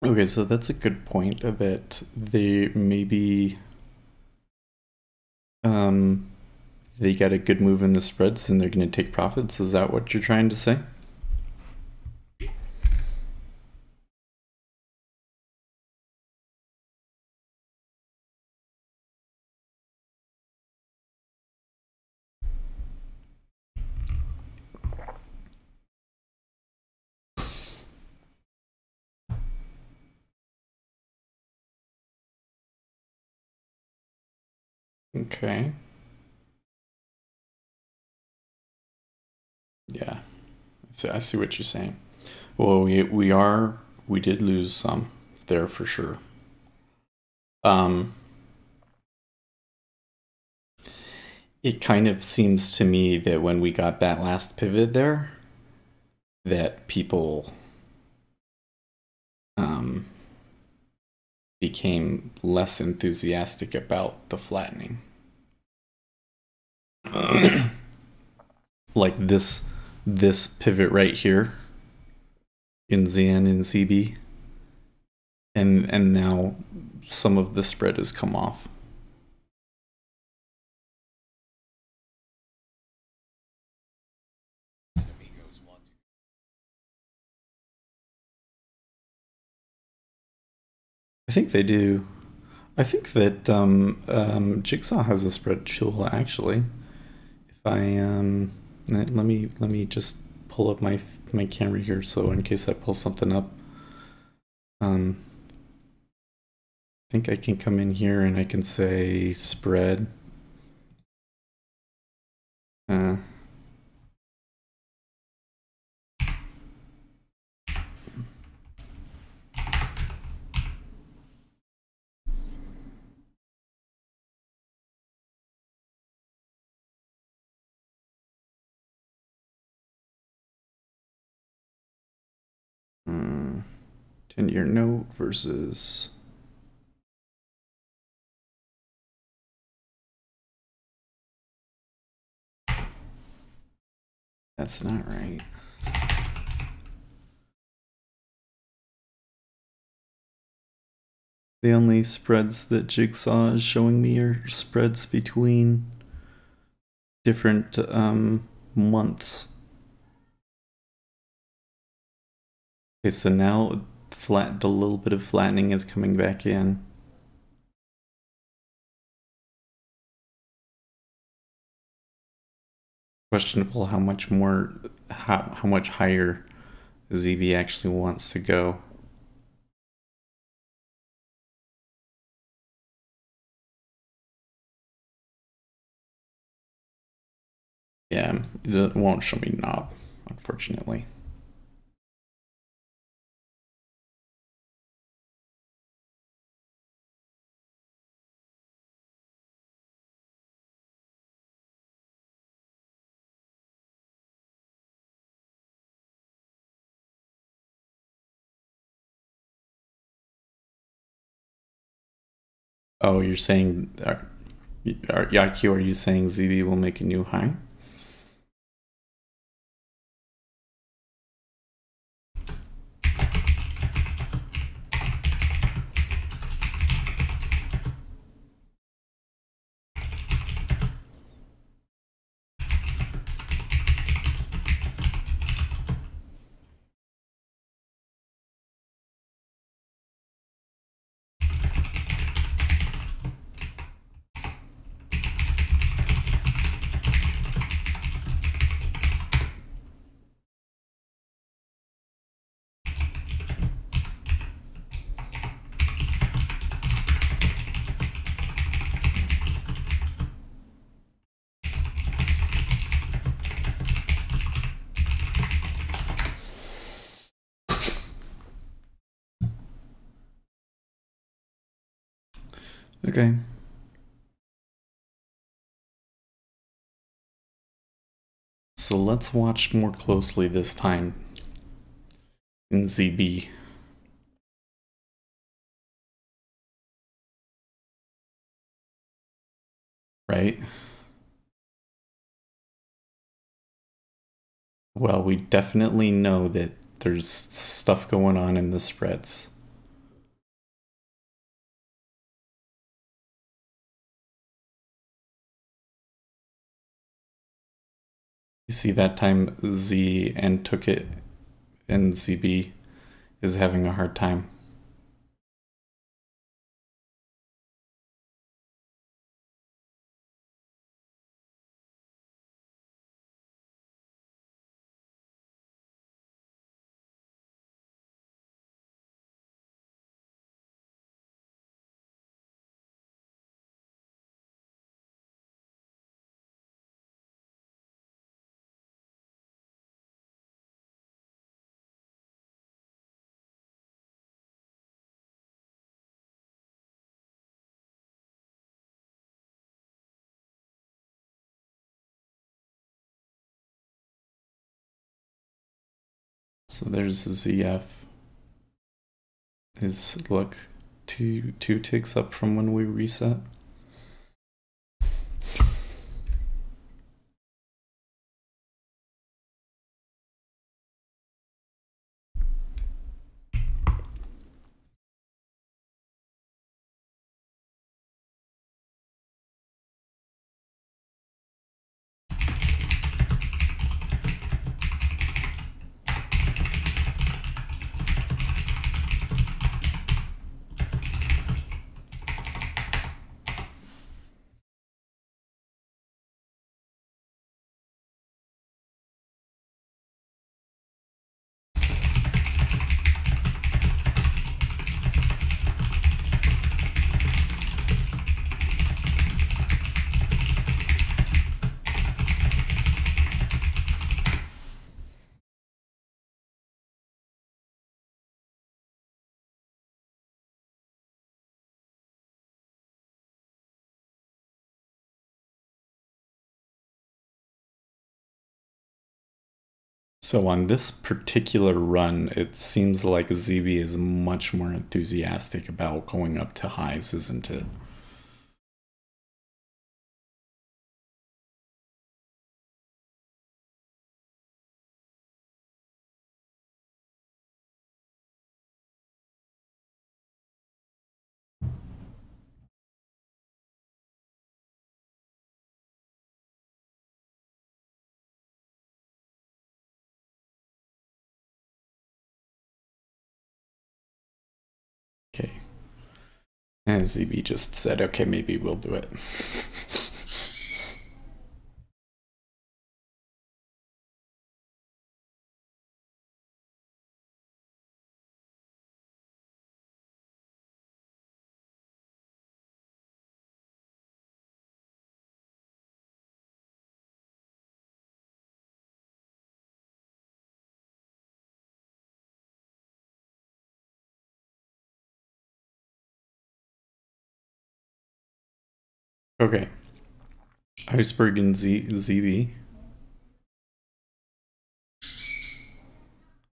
Okay, so that's a good point. I bet they maybe they got a good move in the spreads and they're going to take profits. Is that what you're trying to say? Okay. Yeah. I see what you're saying. Well, we did lose some there for sure. It kind of seems to me that when we got that last pivot there, that people became less enthusiastic about the flattening. Like this pivot right here in Z and in CB, and now some of the spread has come off. I think they do. I think that Jigsaw has a spread tool actually. If I let me just pull up my camera here, so in case I pull something up, I think I can come in here and I can say spread. Uh, uh, 10-year note versus. That's not right. The only spreads that Jigsaw is showing me are spreads between different months. Okay, so now the little bit of flattening is coming back in. Questionable how much more, how much higher ZB actually wants to go. Yeah, it won't show me knob, unfortunately. Oh, you're saying, Yaku, are you saying ZB will make a new high? Okay. So let's watch more closely this time in ZB. Right? Well, we definitely know that there's stuff going on in the spreads. You see that time Z and took it, and ZB is having a hard time. So there's the ZF. Look, two ticks up from when we reset. So on this particular run, it seems like ZB is much more enthusiastic about going up to highs, isn't it? Okay. And ZB just said, okay, maybe we'll do it. Okay. Iceberg and ZB.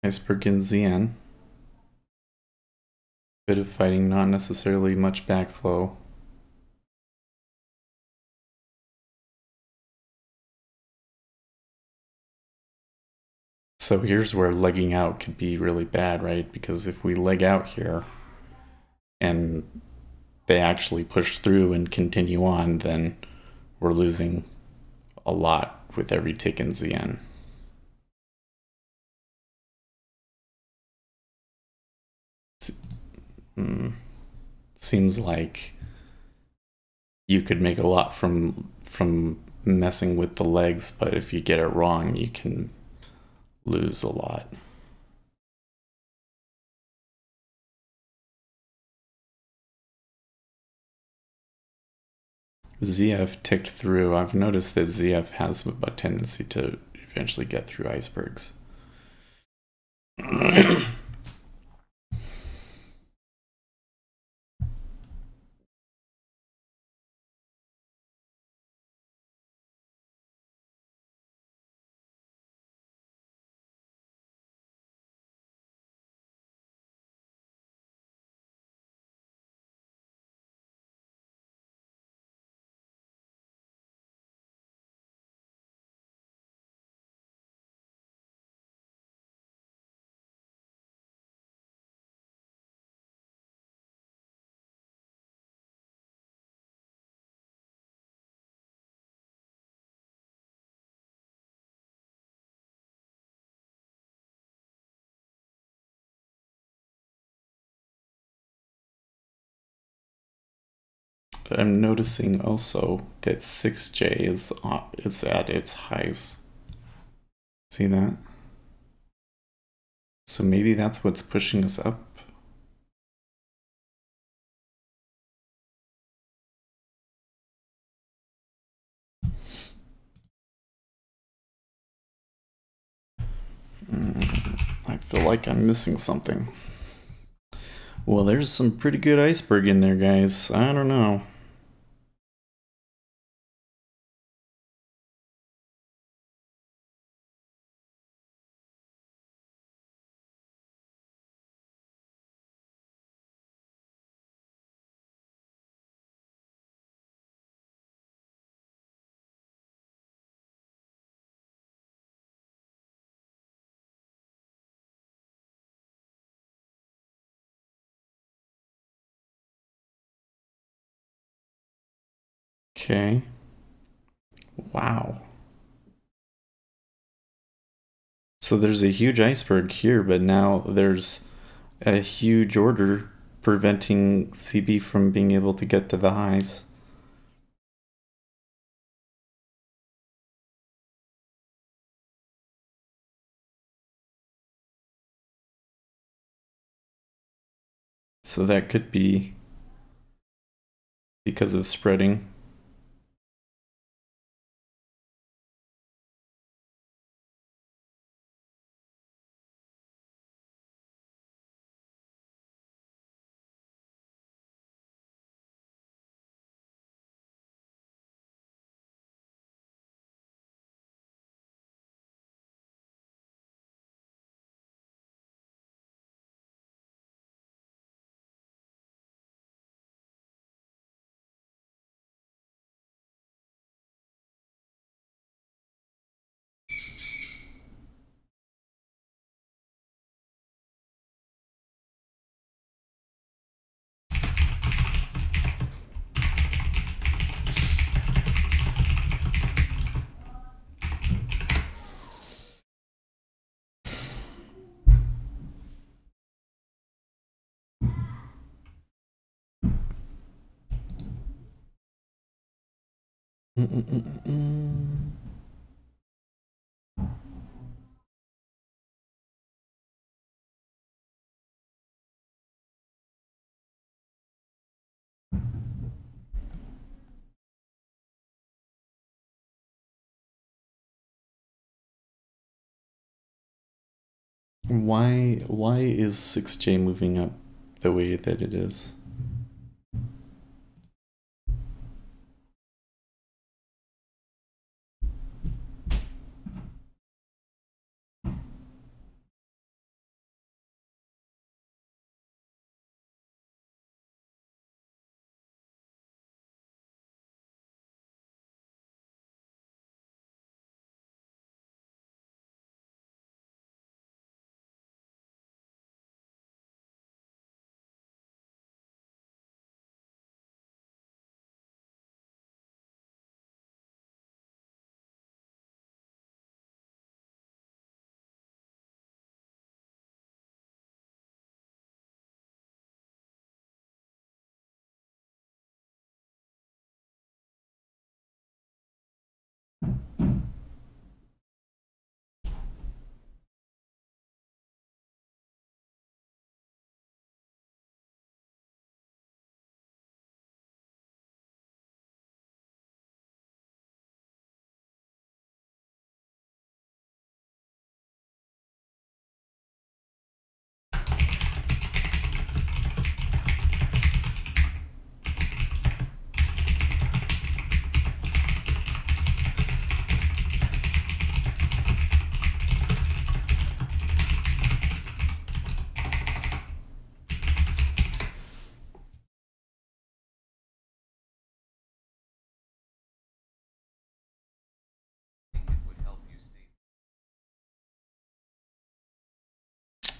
Iceberg and ZN. Bit of fighting, not necessarily much backflow. So here's where legging out could be really bad, right? Because if we leg out here and they actually push through and continue on, then we're losing a lot with every tick in ZN. Seems like you could make a lot from messing with the legs, but if you get it wrong, you can lose a lot. ZF ticked through. I've noticed that ZF has a tendency to eventually get through icebergs. I'm noticing also that 6J is at its highs. See that? So maybe that's what's pushing us up. I feel like I'm missing something. Well, there's some pretty good iceberg in there, guys. I don't know. Okay. Wow. So there's a huge iceberg here, but now there's a huge order preventing CB from being able to get to the highs. So that could be because of spreading. Mm-mm-mm-mm. Why is 6J moving up the way that it is?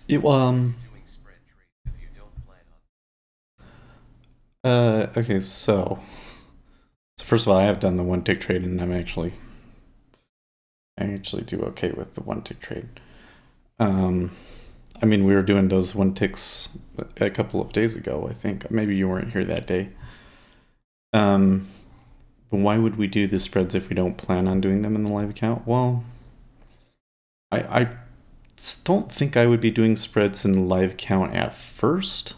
It, okay, so first of all, I have done the one tick trade, and I actually do okay with the one tick trade. Um, I mean, we were doing those one ticks a couple of days ago. I think maybe you weren't here that day. Um, but why would we do the spreads if we don't plan on doing them in the live account? Well, I don't think I would be doing spreads in the live account at first.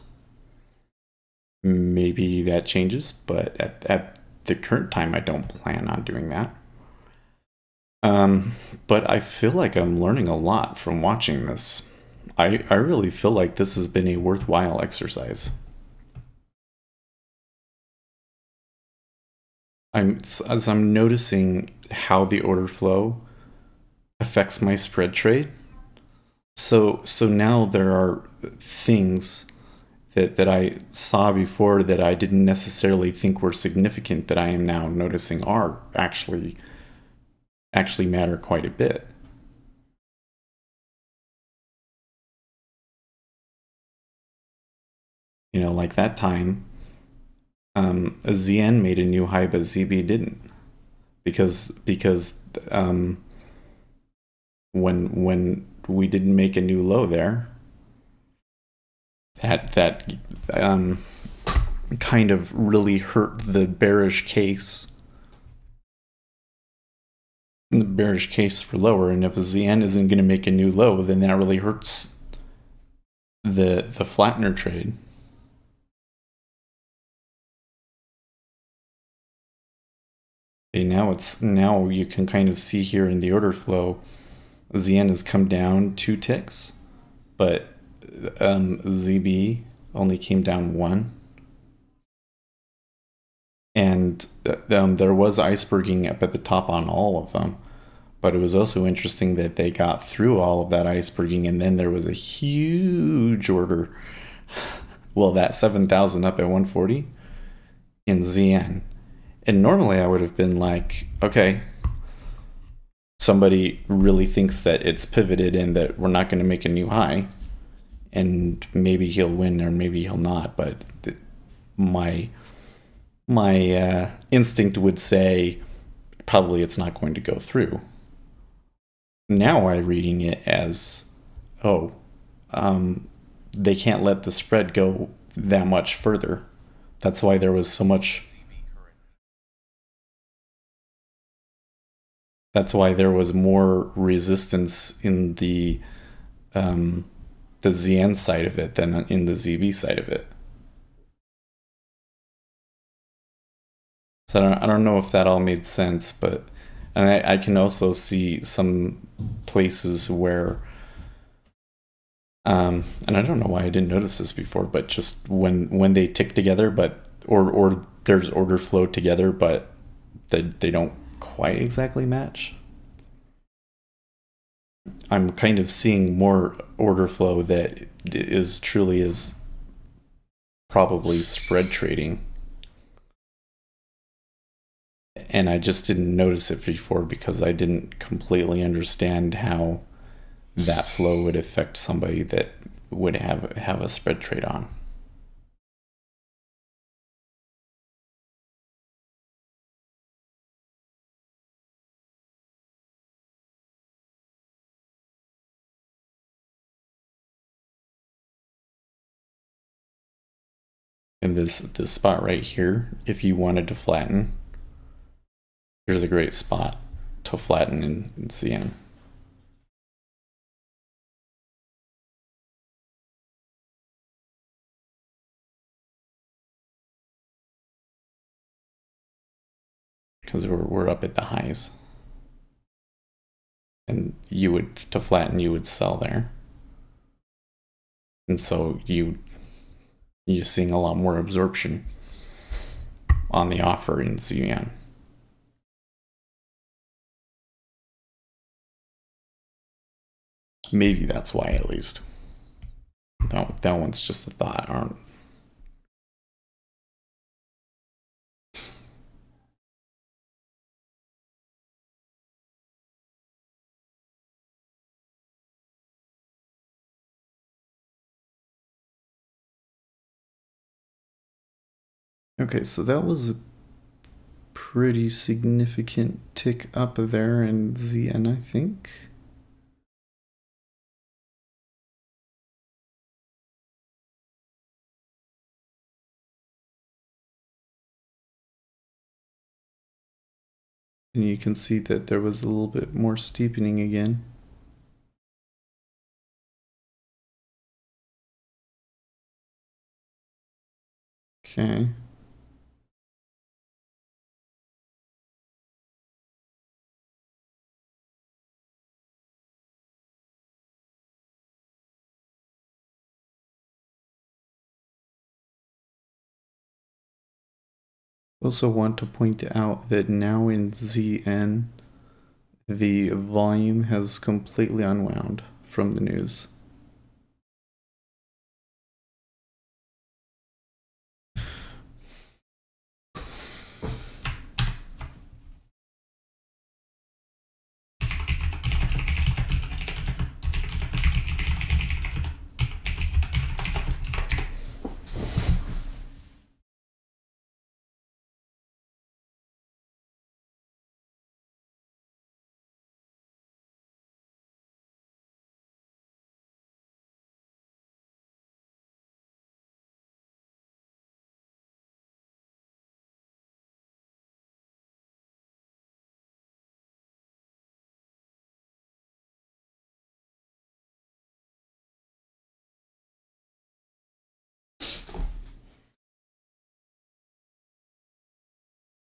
Maybe that changes, but at the current time, I don't plan on doing that. But I feel like I'm learning a lot from watching this. I really feel like this has been a worthwhile exercise. As I'm noticing how the order flow affects my spread trade. So now there are things that I saw before that I didn't necessarily think were significant that I am now noticing are actually matter quite a bit. You know, like that time, a ZN made a new high, but ZB didn't, because when we didn't make a new low there, that kind of really hurt the bearish case for lower. And if a ZN isn't going to make a new low, then that really hurts the flattener trade. Okay, now you can kind of see here in the order flow, ZN has come down 2 ticks, but ZB only came down 1. And there was iceberging up at the top on all of them. But it was also interesting that they got through all of that iceberging, and then there was a huge order. Well, that 7,000 up at 140 in ZN. And normally I would have been like, okay, somebody really thinks that it's pivoted and that we're not going to make a new high, and maybe he'll win or maybe he'll not. But my instinct would say probably it's not going to go through. Now I'm reading it as, oh, they can't let the spread go that much further. That's why there was so much. That's why there was more resistance in the ZN side of it than in the ZB side of it. So I don't know if that all made sense, but and I can also see some places where and I don't know why I didn't notice this before, but just when they tick together, but or there's order flow together, but they don't quite exactly match. I'm kind of seeing more order flow that is probably spread trading. And I just didn't notice it before because I didn't completely understand how that flow would affect somebody that would have a spread trade on. And this spot right here, if you wanted to flatten, here's a great spot to flatten in CN. Because we're up at the highs. And to flatten, you would sell there. And so you're seeing a lot more absorption on the offer in CN. Maybe that's why, at least. That one's just a thought. Okay, so that was a pretty significant tick up there in ZN, I think. And you can see that there was a little bit more steepening again. Okay. Also want to point out that now in ZN, the volume has completely unwound from the news.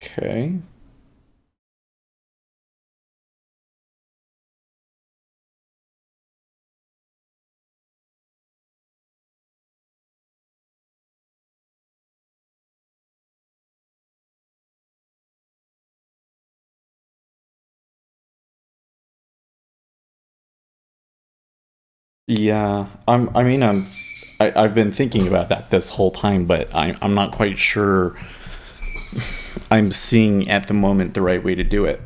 Okay. Yeah, I've been thinking about that this whole time, but I'm not quite sure I'm seeing at the moment the right way to do it.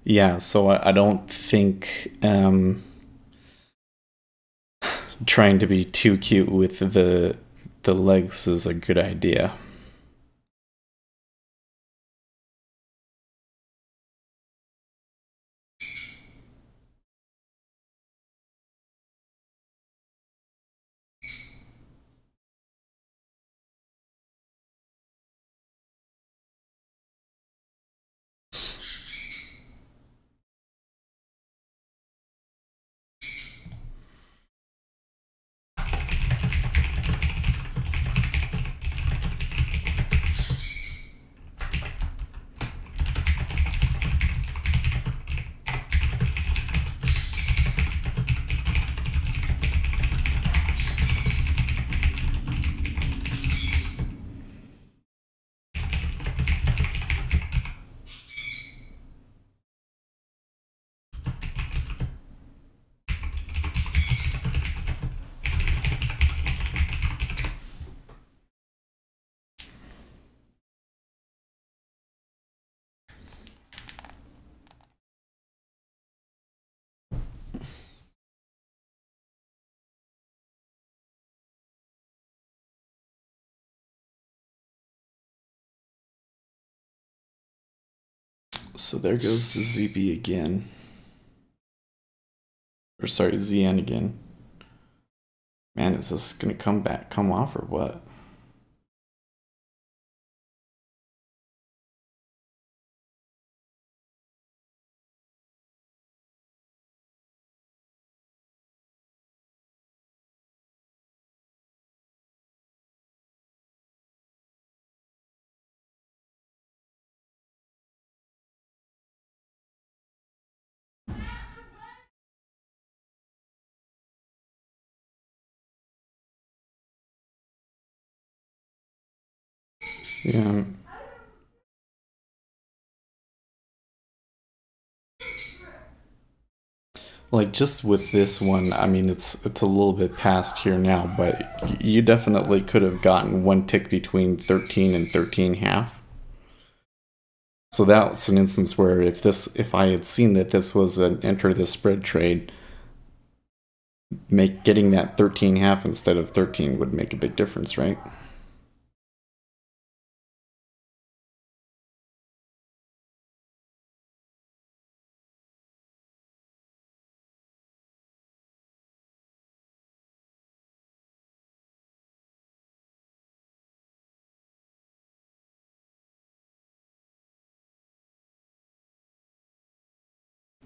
Yeah, so I don't think trying to be too cute with the legs is a good idea. So there goes the ZB again. Or sorry, ZN again. Man, is this gonna come off or what? Yeah. Like just with this one, I mean it's a little bit past here now, but you definitely could have gotten one tick between 13 and 13 half. So that's an instance where if I had seen that this was an enter the spread trade, getting that 13 half instead of 13 would make a big difference, right?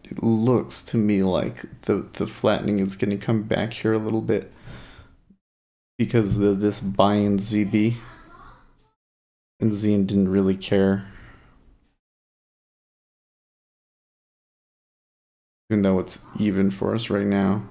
It looks to me like the flattening is going to come back here a little bit because this buy in ZB and Zian didn't really care, even though it's even for us right now.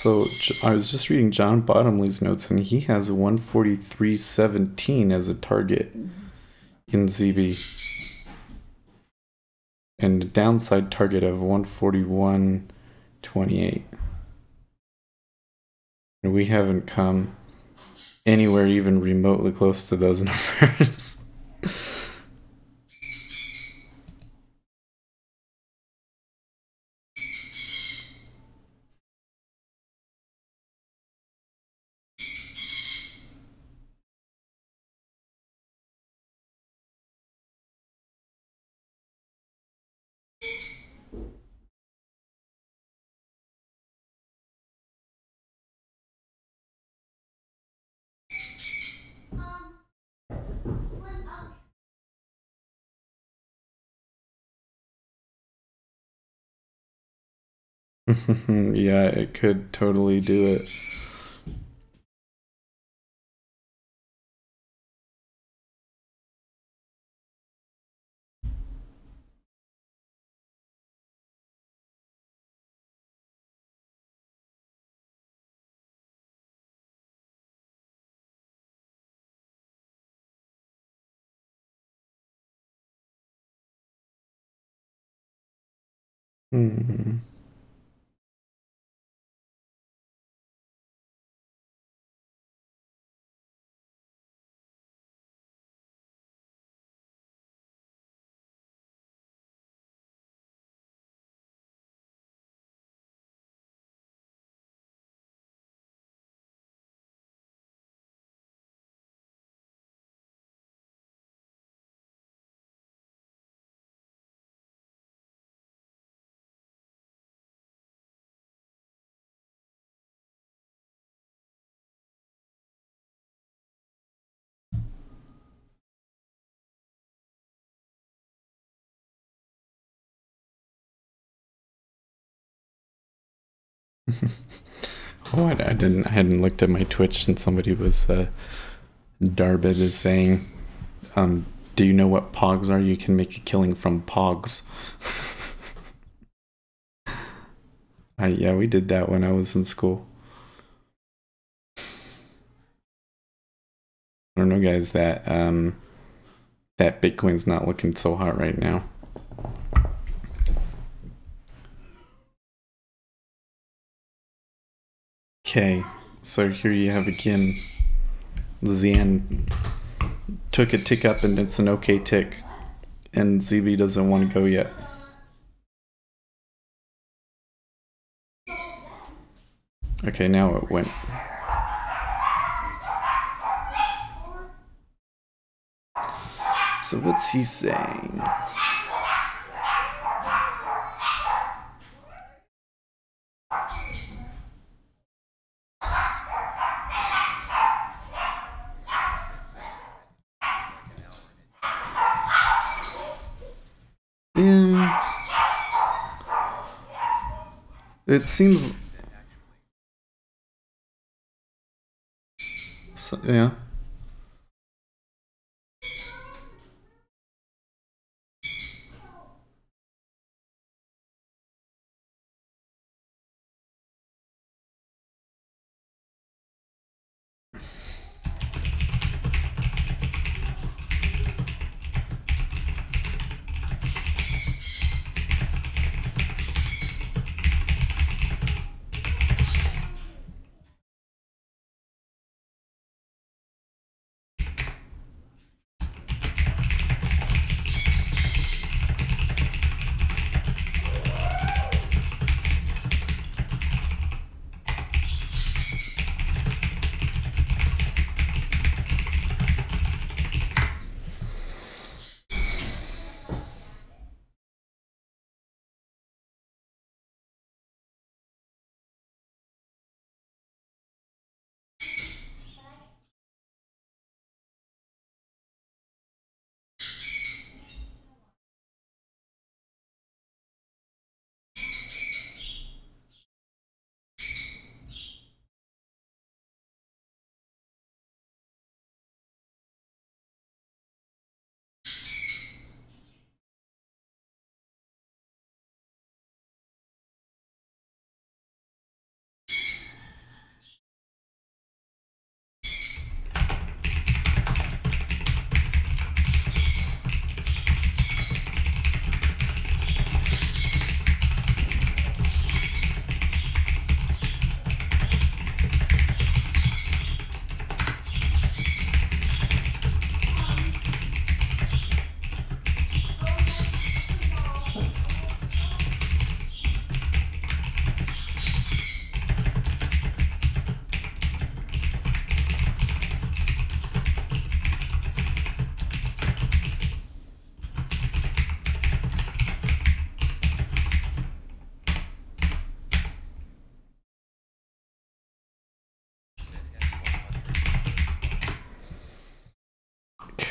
So I was just reading John Bottomley's notes, and he has a 143.17 as a target in ZB, and a downside target of 141.28. And we haven't come anywhere even remotely close to those numbers. Yeah, it could totally do it. Hmm. Oh, I hadn't looked at my Twitch, and somebody was Darbid is saying, do you know what pogs are? You can make a killing from pogs. Yeah, we did that when I was in school. I don't know, guys, that that Bitcoin's not looking so hot right now. Okay, so here you have again, Zan took a tick up and it's an okay tick, and ZB doesn't want to go yet. Okay, now it went. So what's he saying? It seems... So, yeah.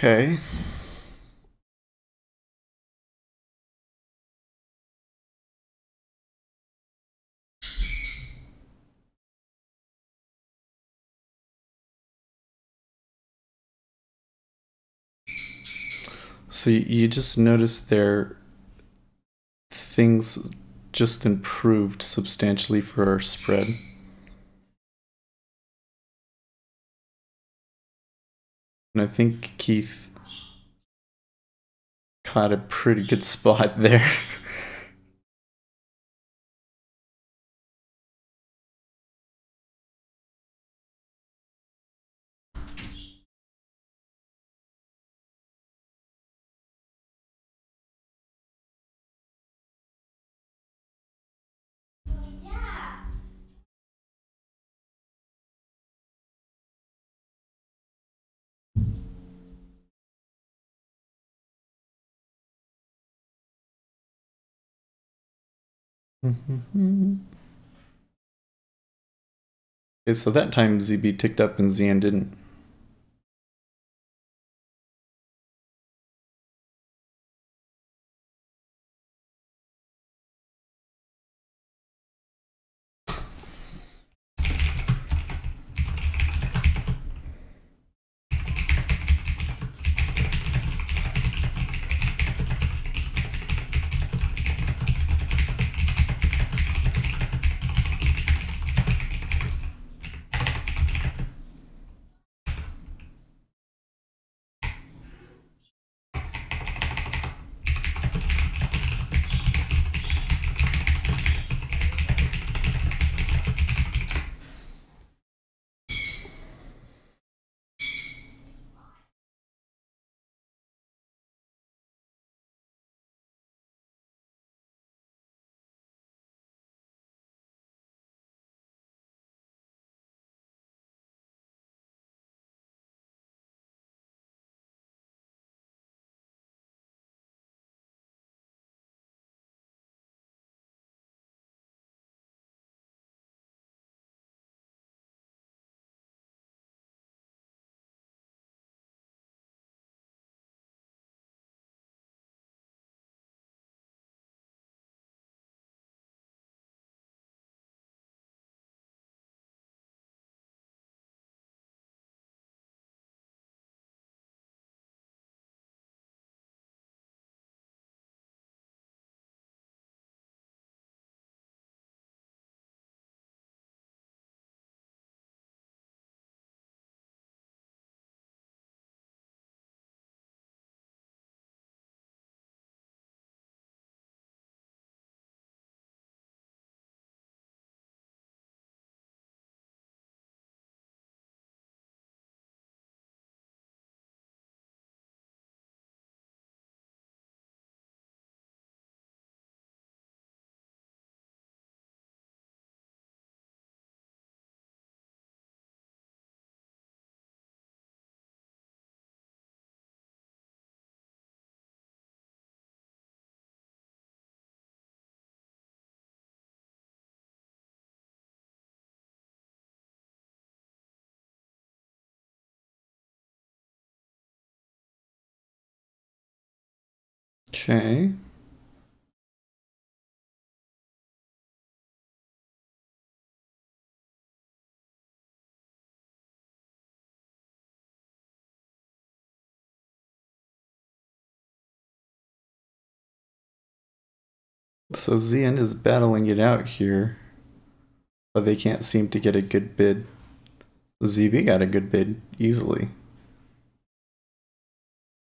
Okay. So you just noticed there things just improved substantially for our spread. And I think Keith caught a pretty good spot there. Okay, so that time ZB ticked up and ZN didn't. Okay. So ZN is battling it out here, but they can't seem to get a good bid. ZB got a good bid easily.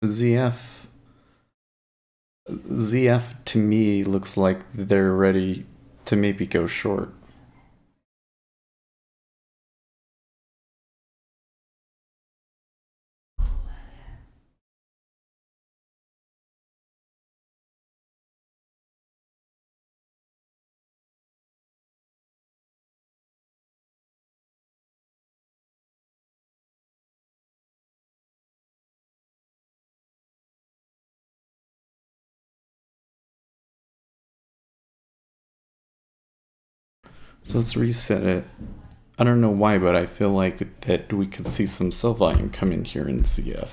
ZF ZF to me looks like they're ready to maybe go short. So let's reset it. I don't know why, but I feel like that we could see some sell volume come in here in ZF.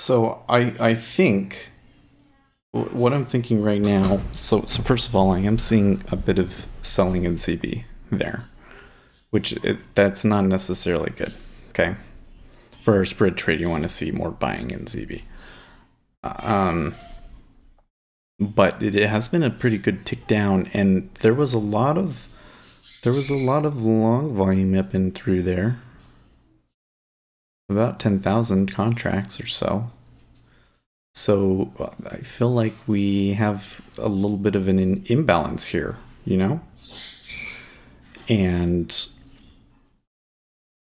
So I think what I'm thinking right now. So first of all, I am seeing a bit of selling in ZB there, which that's not necessarily good. Okay, for a spread trade, you want to see more buying in ZB. But it has been a pretty good tick down, and there was a lot of long volume up and through there, about 10,000 contracts or so. So I feel like we have a little bit of an imbalance here, you know? And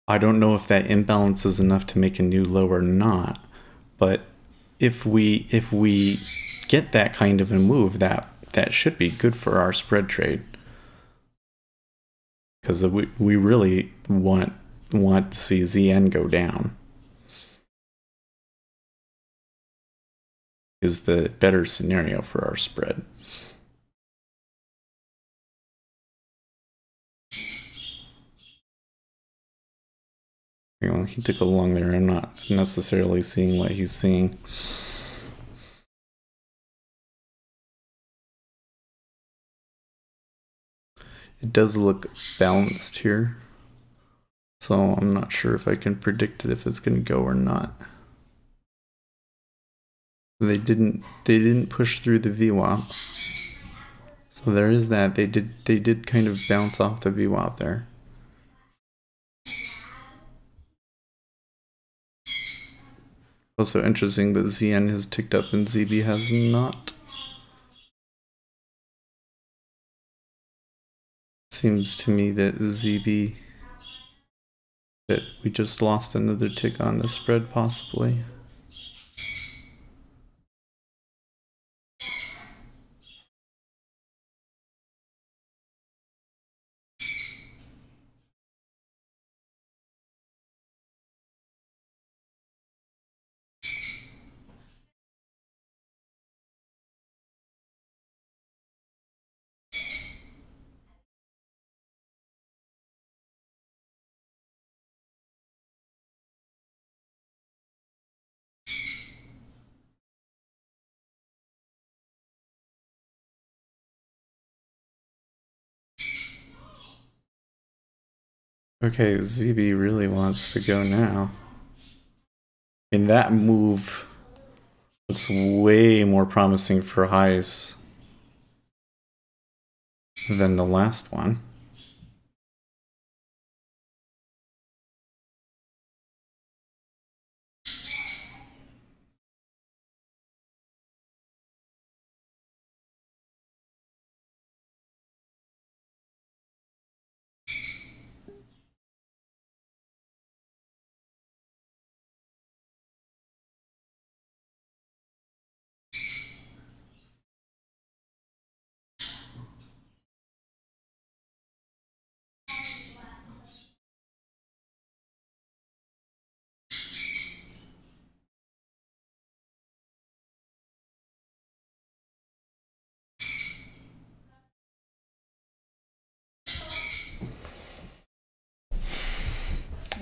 I don't know if that imbalance is enough to make a new low or not, but if we get that kind of a move, that should be good for our spread trade, because we really want to see ZN go down. Is the better scenario for our spread. He took a long there. I'm not necessarily seeing what he's seeing. It does look balanced here, so I'm not sure if I can predict if it's going to go or not. They didn't push through the VWAP, so there is that. They did kind of bounce off the VWAP there. Also interesting that ZN has ticked up and ZB has not. Seems to me that ZB, that we just lost another tick on the spread possibly. Okay, ZB really wants to go now. And that move looks way more promising for highs than the last one.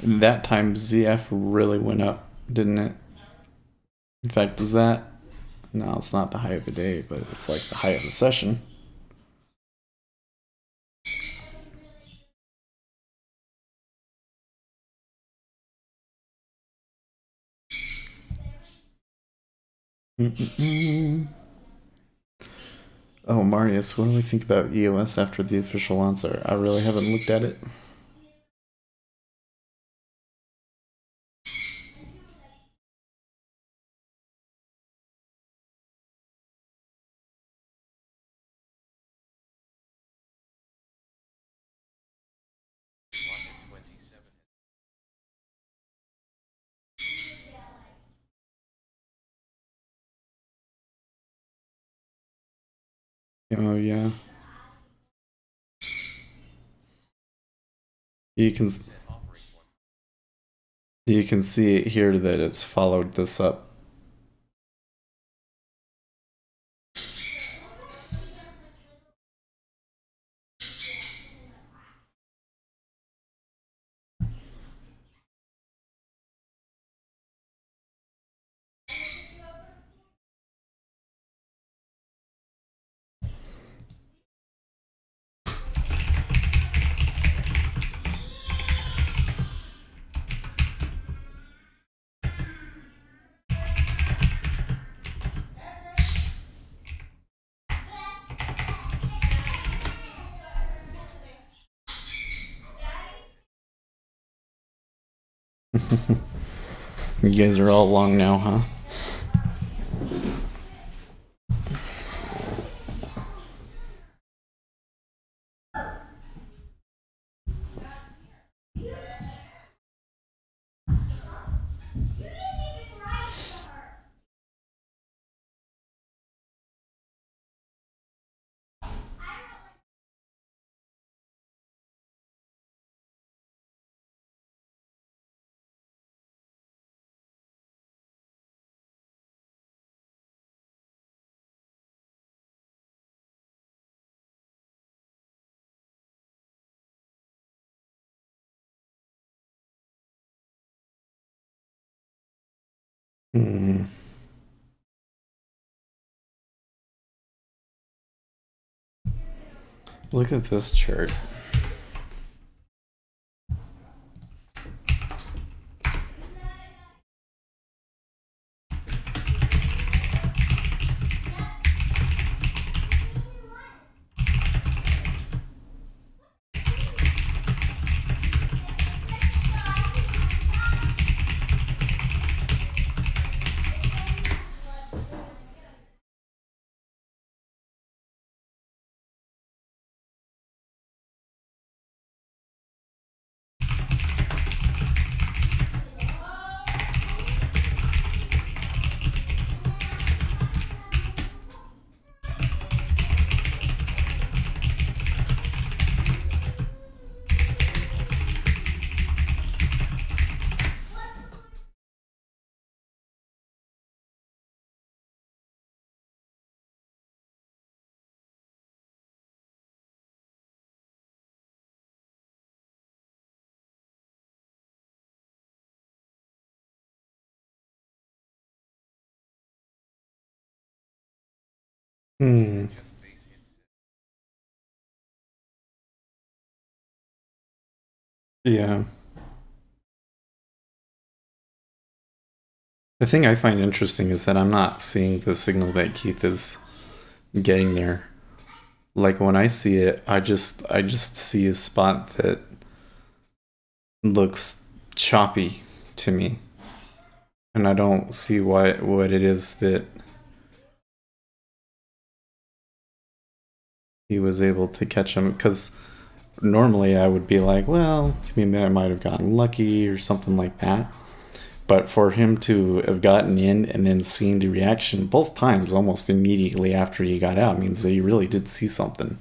And that time ZF really went up, didn't it? In fact, is that? No, it's not the high of the day, but it's like the high of the session. Oh, Marius, what do we think about EOS after the official answer? I really haven't looked at it. Oh yeah. You can see it here that it's followed this up. You guys are all long now, huh? Hmm. Look at this chart. Hmm. Yeah. The thing I find interesting is that I'm not seeing the signal that Keith is getting there. Like when I see it, I just see a spot that looks choppy to me, and I don't see what it is that he was able to catch him. Because normally I would be like, well, maybe I might have gotten lucky or something like that. But for him to have gotten in and then seen the reaction both times almost immediately after he got out means that he really did see something.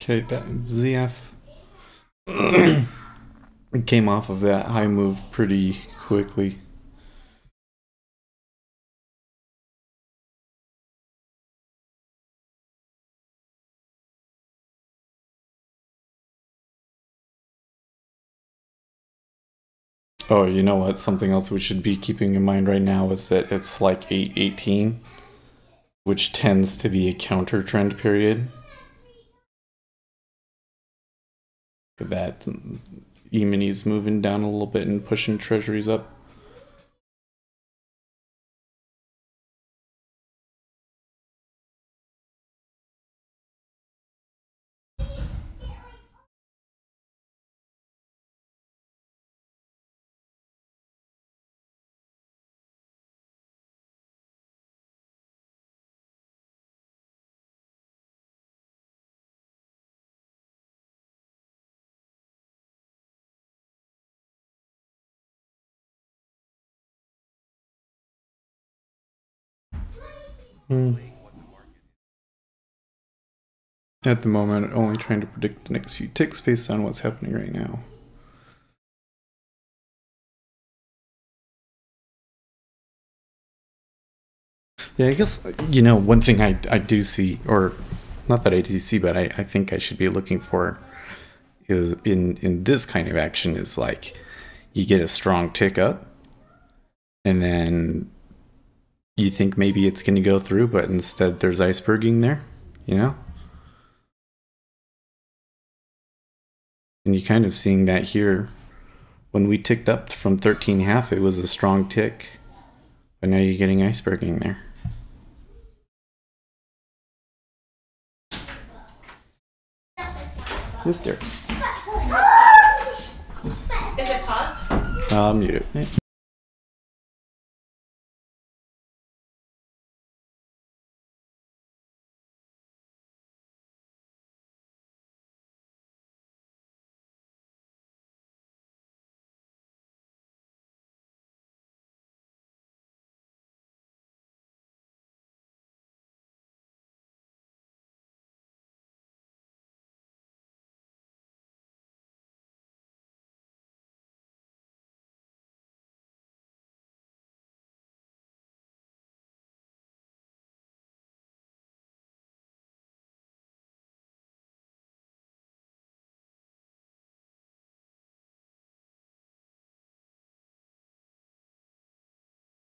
Okay, that ZF came off of that high move pretty quickly. Oh, you know what? Something else we should be keeping in mind right now is that it's like 818, which tends to be a counter trend period. Look at that. E-minis moving down a little bit and pushing treasuries up. Hmm. At the moment, only trying to predict the next few ticks based on what's happening right now. Yeah, I guess, one thing I do see, or not that I do see, but I think I should be looking for is in this kind of action is like you get a strong tick up and then you think maybe it's going to go through, but instead there's iceberging there, you know? And you're kind of seeing that here. When we ticked up from 13.5, it was a strong tick, but now you're getting iceberging there. Yes, dear. Is it paused? I'll mute it. Yeah.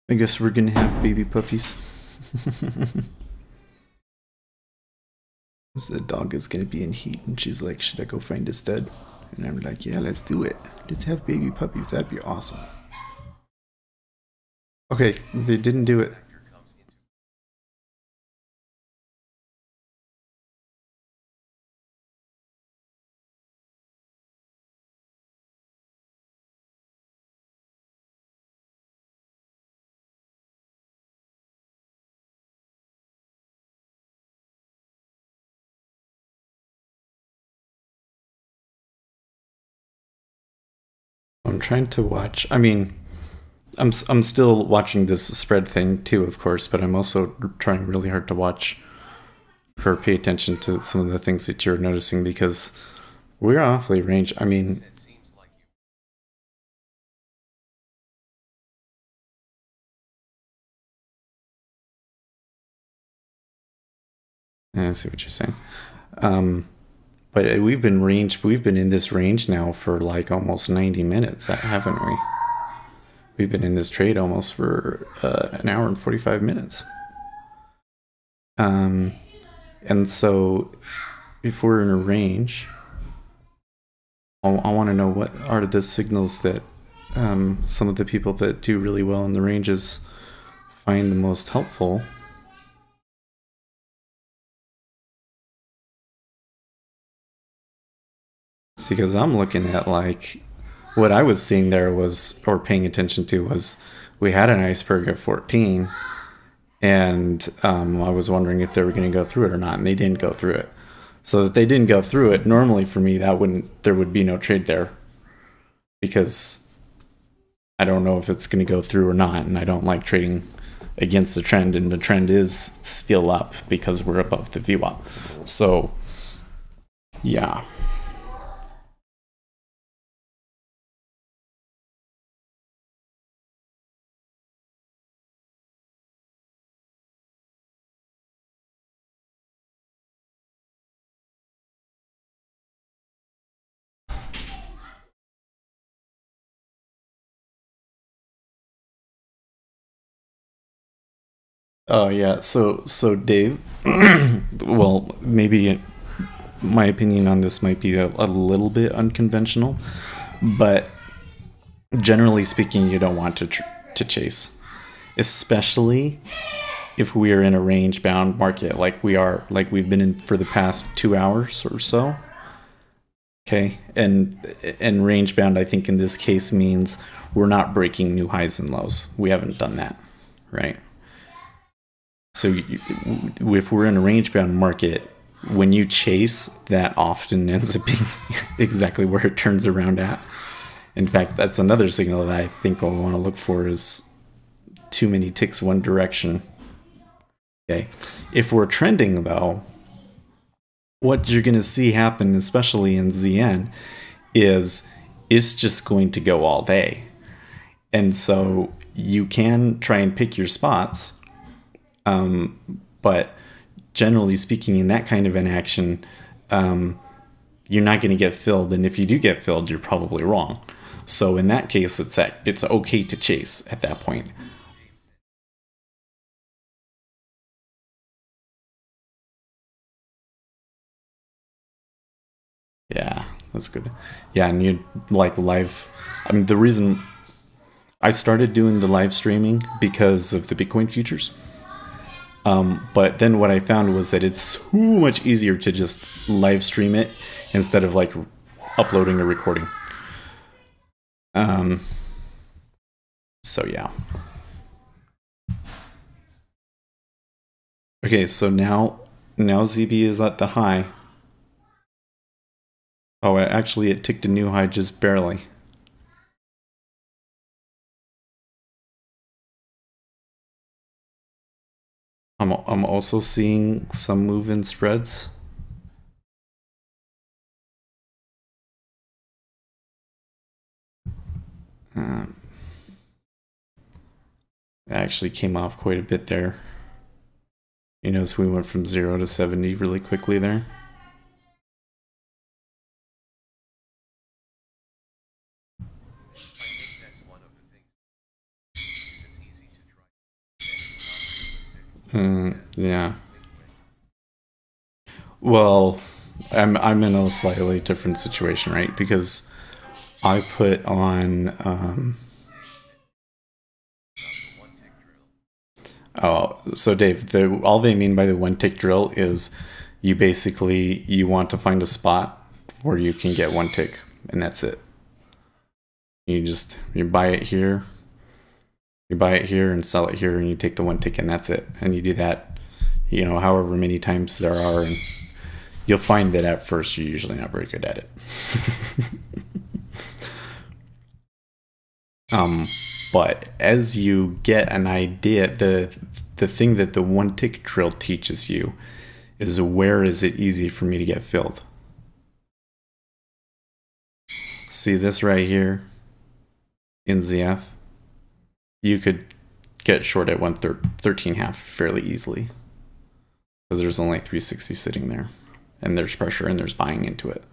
I guess we're gonna have baby puppies. So the dog is gonna be in heat, and she's like, "Should I go find a stud?" And I'm like, "Yeah, let's do it. Let's have baby puppies. That'd be awesome." Okay, they didn't do it. I'm trying to watch. I mean, I'm still watching this spread thing too, of course, but I'm also trying really hard to watch or pay attention to some of the things that you're noticing because we're awfully range. I mean, I see what you're saying. But we've been in this range now for like almost 90 minutes, haven't we? We've been in this trade almost for an hour and 45 minutes. And so if we're in a range, I want to know what are the signals that some of the people that do really well in the ranges find the most helpful. It's because I'm looking at like what I was seeing there was, or paying attention to was, we had an iceberg at 14, and I was wondering if they were going to go through it or not, and they didn't go through it. So that they didn't go through it, normally for me, there would be no trade there because I don't know if it's going to go through or not, and I don't like trading against the trend, and the trend is still up because we're above the VWAP. So, yeah. Oh yeah. So Dave, well, maybe my opinion on this might be a little bit unconventional, but generally speaking, you don't want to chase, especially if we are in a range bound market like we are, like we've been in for the past 2 hours or so. Okay, and range bound, I think in this case means we're not breaking new highs and lows. We haven't done that, right? So if we're in a range bound market, when you chase, that often ends up being exactly where it turns around at. In fact, that's another signal that I think I want to look for is too many ticks one direction. Okay. If we're trending though, what you're going to see happen, especially in ZN, is it's just going to go all day. And so you can try and pick your spots, but generally speaking, in that kind of an action, you're not going to get filled. And if you do get filled, you're probably wrong. So in that case, it's okay to chase at that point. Yeah, that's good. Yeah, and you like live. I mean, the reason I started doing the live streaming because of the Bitcoin futures. But then what I found was that it's so much easier to just live stream it instead of like uploading a recording. Um, so yeah. Okay, so now ZB is at the high. Oh, actually it ticked a new high just barely. I'm also seeing some move in spreads. Um, it actually came off quite a bit there. You notice we went from 0 to 70 really quickly there. Yeah. Well, I'm in a slightly different situation, right? Because I put on oh, so Dave, all they mean by the one tick drill is you want to find a spot where you can get one tick, and that's it. You buy it here, and sell it here, and you take the one tick, and that's it. And you do that, however many times there are, and you'll find that at first you're usually not very good at it. But as you get an idea, the thing that the one tick drill teaches you is where is it easy for me to get filled. See this right here in ZF? You could get short at 113.5 fairly easily because there's only 360 sitting there, and there's pressure and there's buying into it.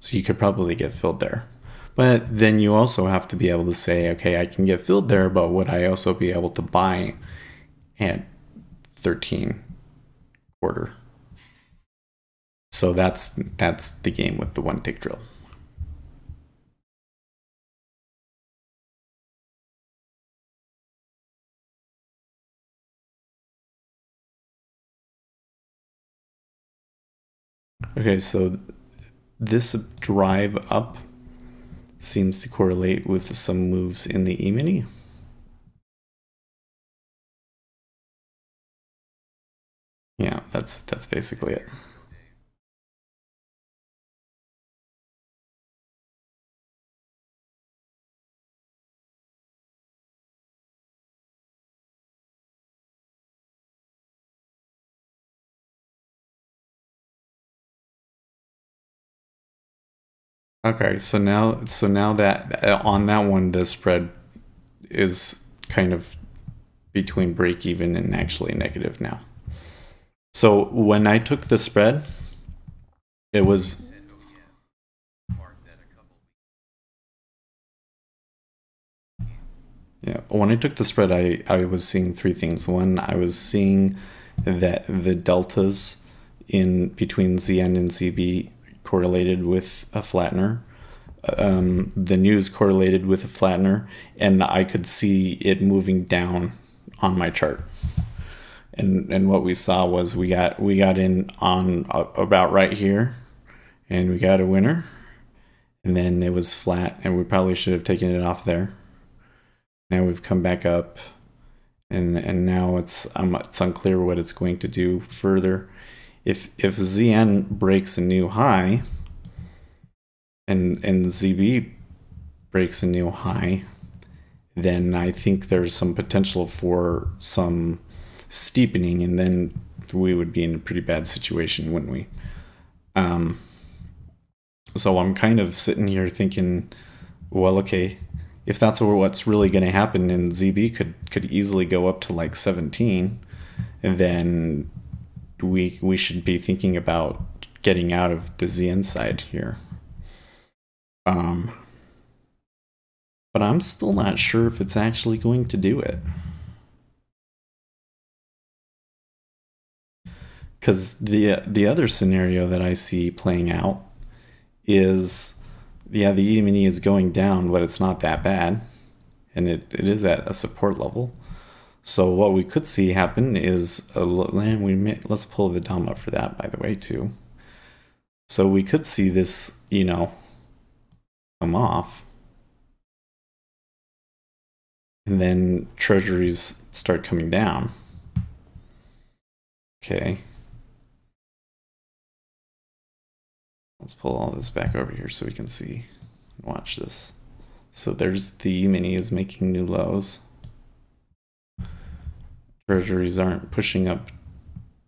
So you could probably get filled there. But then you also have to be able to say, okay, I can get filled there, but would I also be able to buy at 13 quarter? So that's the game with the one tick drill. Okay, so this drive up seems to correlate with some moves in the E-mini. Yeah, that's basically it. Okay, so now that on that one, the spread is kind of between break even and actually negative now. So when I took the spread, it was Yeah, when I took the spread, I was seeing three things. One, I was seeing that the deltas in between ZN and ZB correlated with a flattener. The news correlated with a flattener, and I could see it moving down on my chart. And what we saw was we got in on about right here, and we got a winner, and then it was flat, and we probably should have taken it off there. Now we've come back up, and now it's unclear what it's going to do further. If ZN breaks a new high and ZB breaks a new high, then I think there's some potential for some steepening, and then we would be in a pretty bad situation, wouldn't we? So I'm kind of sitting here thinking, well, okay, if that's what's really going to happen, and ZB could easily go up to like 17, and then we should be thinking about getting out of the ZN side here. But I'm still not sure if it's actually going to do it. Because the other scenario that I see playing out is, yeah, the E-mini is going down, but it's not that bad. And it is at a support level. So what we could see happen is, let's pull the DOM up for that, by the way, too. So we could see this, you know, come off. And then treasuries start coming down. Okay. Let's pull all this back over here so we can see and watch this. So there's the E-mini is making new lows. Treasuries aren't pushing up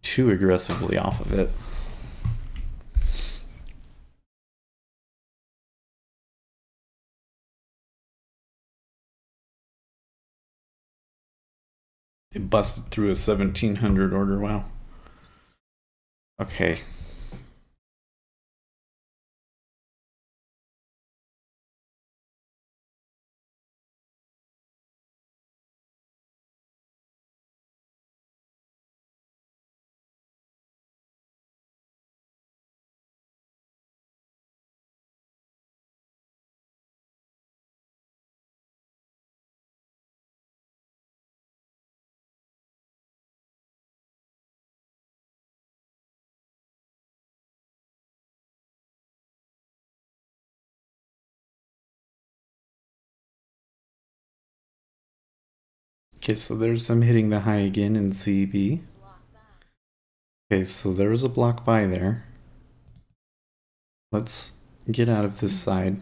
too aggressively off of it. It busted through a 1700 order. Wow. Okay. Okay, so there's some hitting the high again in CB. Okay, so there was a block buy there. Let's get out of this side.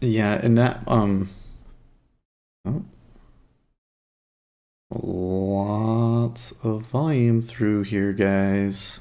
Yeah, and that oh, lots of volume through here, guys.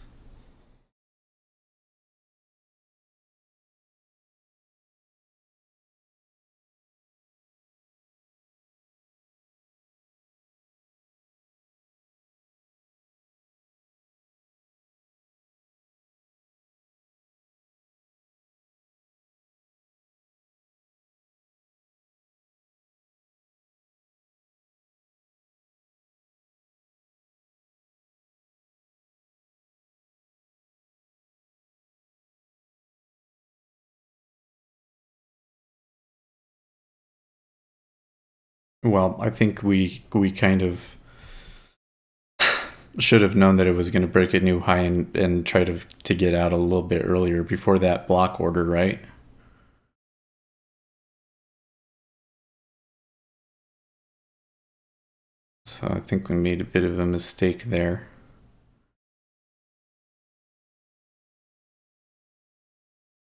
Well, I think we kind of should have known that it was going to break a new high and try to get out a little bit earlier before that block order, right? So I think we made a bit of a mistake there.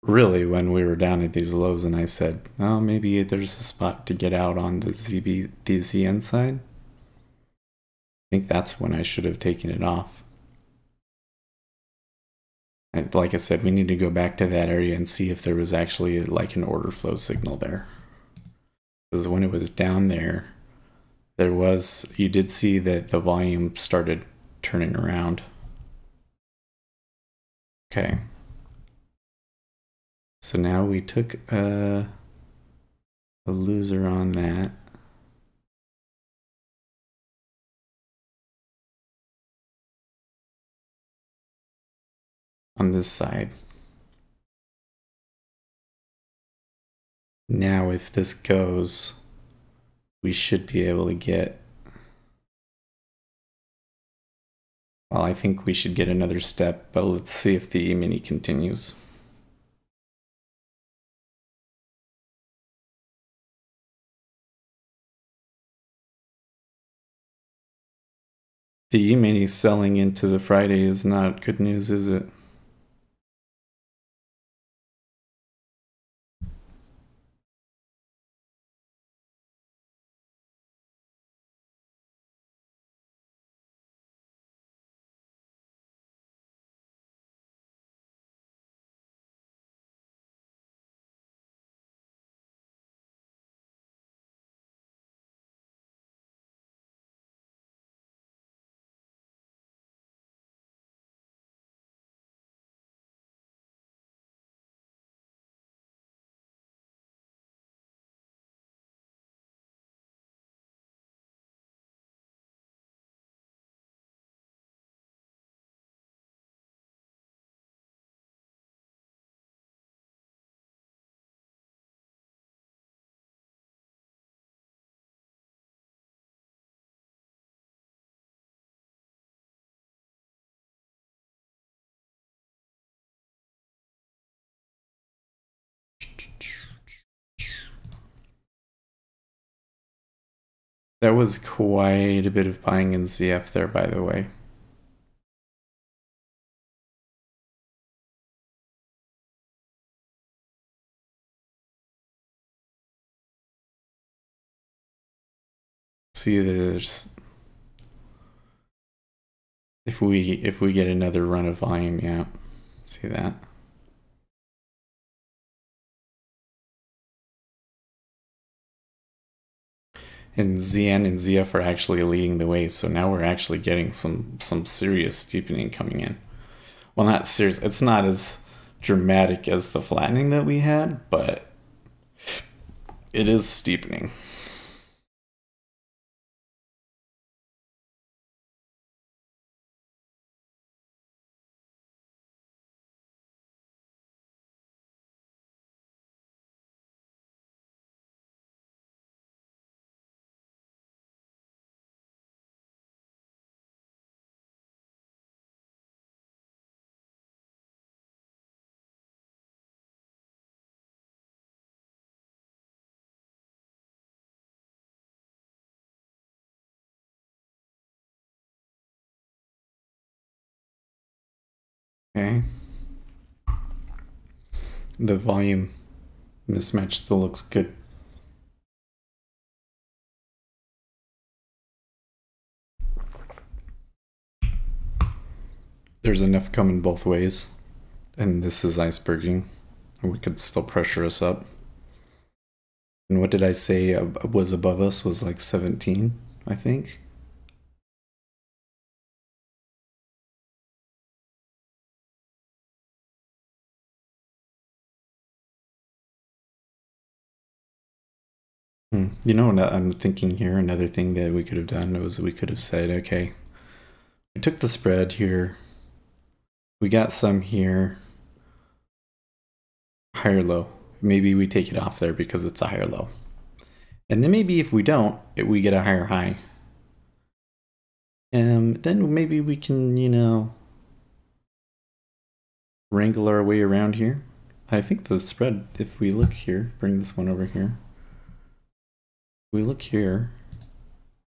Really, when we were down at these lows and I said, oh, maybe there's a spot to get out on the ZN side. I think that's when I should have taken it off. Like I said, we need to go back to that area and see if there was actually like an order flow signal there. Because when it was down there, you did see that the volume started turning around. Okay. So now we took a loser on that. On this side. Now if this goes, we should be able to get, well, I think we should get another step, but let's see if the E-mini continues. The E-mini selling into the Friday is not good news, is it? That was quite a bit of buying in ZF there, by the way. See, there's, if we get another run of volume, yeah, see that. And ZN and ZF are actually leading the way, so now we're actually getting some serious steepening coming in. Well, not serious, it's not as dramatic as the flattening that we had, but it is steepening. Okay. The volume mismatch still looks good. There's enough coming both ways, and this is iceberging, and we could still pressure us up. And what did I say was above us was like 17, I think. You know, I'm thinking here, another thing that we could have done was we could have said, okay, we took the spread here, we got some here, higher low. Maybe we take it off there because it's a higher low. And then maybe if we don't, we get a higher high. Then maybe we can, you know, wrangle our way around here. I think the spread, if we look here, bring this one over here. We look here,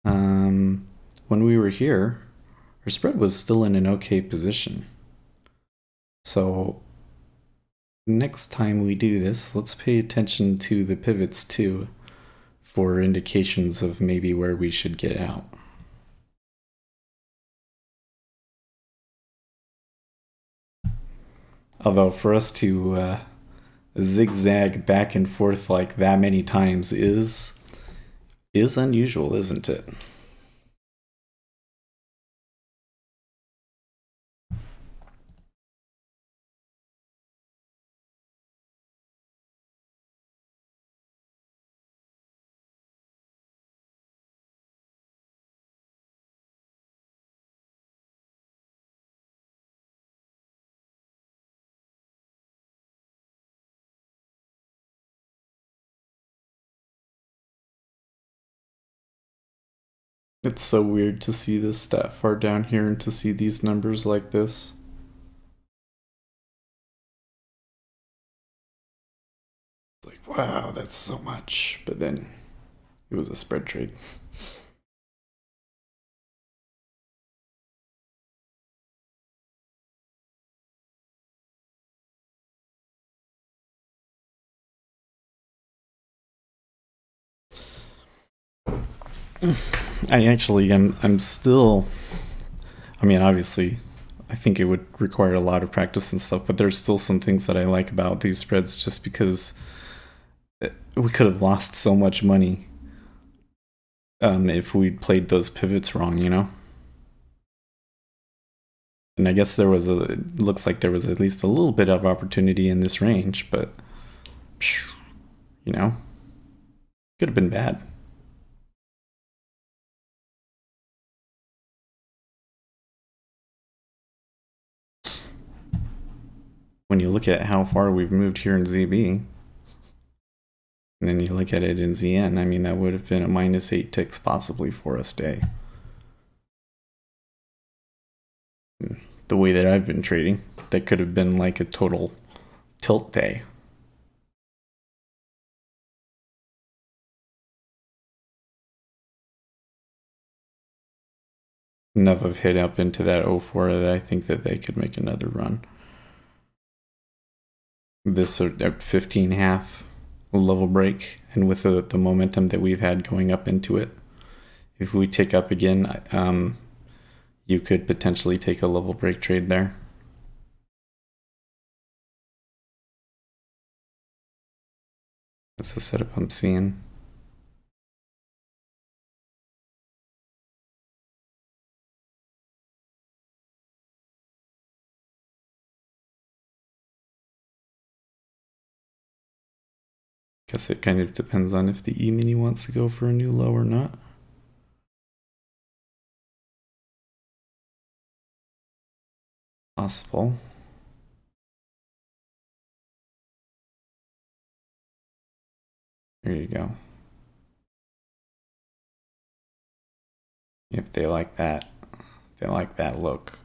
when we were here, our spread was still in an okay position. So next time we do this, let's pay attention to the pivots too for indications of maybe where we should get out. Although for us to zigzag back and forth like that many times is unusual, isn't it? It's so weird to see this that far down here and to see these numbers like this. It's like, wow, that's so much. But then it was a spread trade. I'm still, I mean, obviously, I think it would require a lot of practice and stuff, but there's still some things that I like about these spreads just because we could have lost so much money if we'd played those pivots wrong, you know? And I guess it looks like there was at least a little bit of opportunity in this range, but, you know, could have been bad. When you look at how far we've moved here in ZB, and then you look at it in ZN, I mean, that would have been a -8 ticks possibly for us day. The way that I've been trading, that could have been like a total tilt day. Enough of hit up into that 04 that I think that they could make another run. This 15 half level break, and with the momentum that we've had going up into it, if we tick up again, you could potentially take a level break trade there. That's the setup I'm seeing. Guess it kind of depends on if the E-mini wants to go for a new low or not. Possible. There you go. Yep, they like that. They like that look.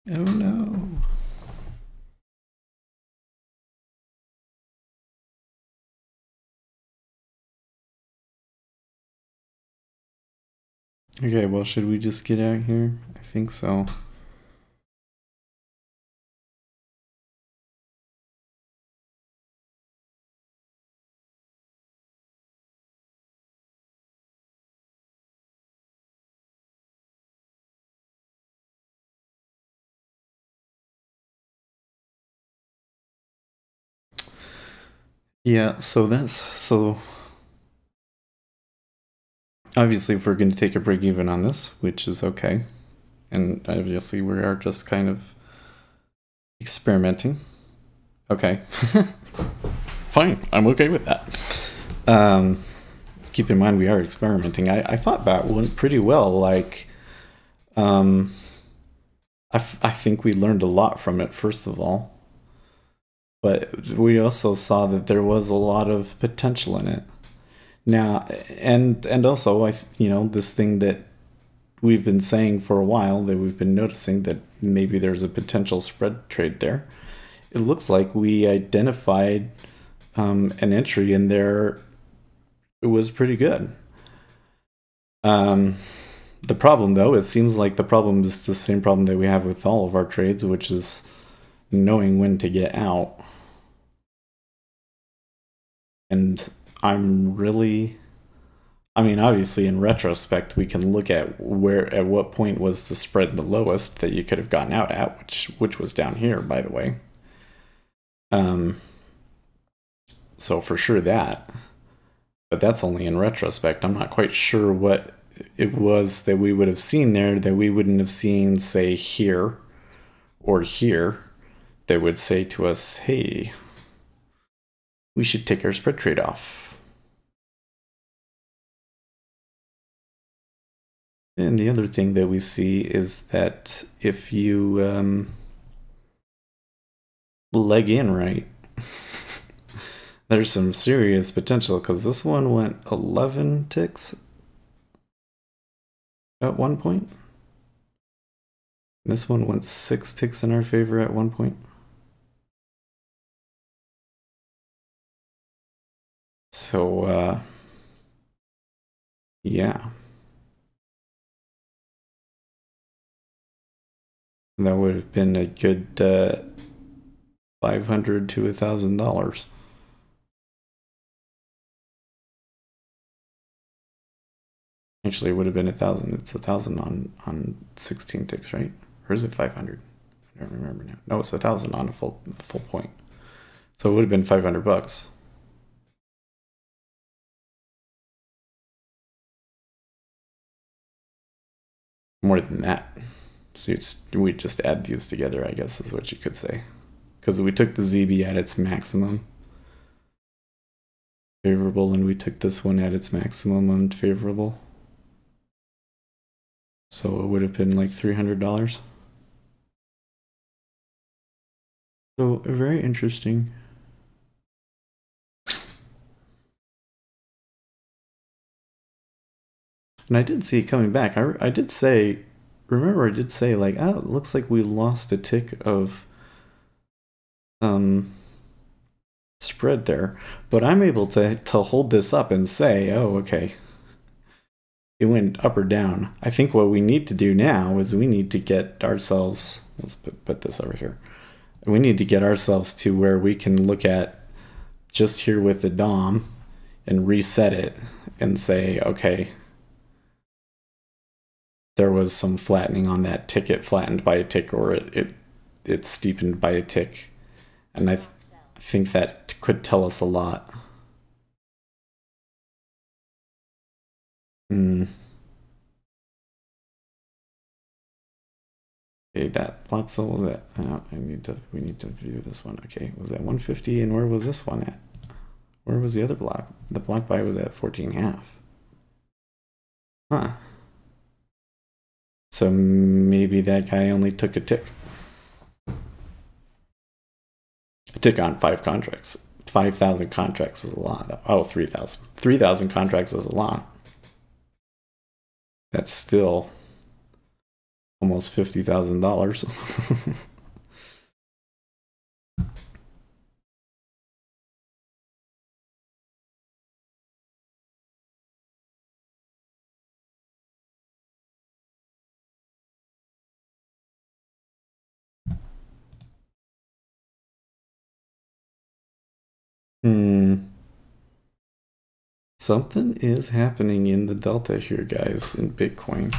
Oh no. Okay, well, should we just get out here? I think so. Yeah, so obviously if we're going to take a break even on this, which is okay, and obviously we are just kind of experimenting. Okay. Fine, I'm okay with that. Keep in mind we are experimenting. I thought that went pretty well. Like, I think we learned a lot from it, first of all. But we also saw that there was a lot of potential in it. Now, and also, this thing that we've been saying for a while, that we've been noticing that maybe there's a potential spread trade there. It looks like we identified an entry in there. It was pretty good. The problem, though, it seems like the problem is the same problem that we have with all of our trades, which is knowing when to get out. And obviously in retrospect, we can look at at what point was the spread the lowest that you could have gotten out at, which was down here, by the way. So for sure that, but that's only in retrospect. I'm not quite sure what it was that we would have seen there that we wouldn't have seen, say, here or here, that would say to us, hey, we should take our spread trade off. And the other thing that we see is that if you leg in right, there's some serious potential, because this one went 11 ticks at one point. This one went 6 ticks in our favor at one point. So, yeah. That would have been a good $500 to $1,000. Actually, it would have been 1,000. It's 1,000 on 16 ticks, right? Or is it 500? I don't remember now. No, it's 1,000 on a full point. So it would have been $500. More than that. So we just add these together, I guess is what you could say. Because we took the ZB at its maximum favorable, and we took this one at its maximum unfavorable. So it would have been like $300. So very interesting. And I did see it coming back. I did say, remember I did say, like, oh, it looks like we lost a tick of spread there. But I'm able to hold this up and say, oh, okay, it went up or down. I think what we need to do now is we need to get ourselves, let's put this over here. We need to get ourselves to where we can look at just here with the DOM and reset it and say, okay, there was some flattening on that tick. It flattened by a tick, or it steepened by a tick. And I think that could tell us a lot. Okay, that Platzel was at, we need to view this one. Okay, was at 150, and where was this one at? Where was the other block? The block buy was at 14.5. Huh. So maybe that guy only took a tick. A tick on 5 contracts. 5,000 contracts is a lot. Oh, 3,000. 3,000 contracts is a lot. That's still almost $50,000. Something is happening in the delta here, guys, in Bitcoin.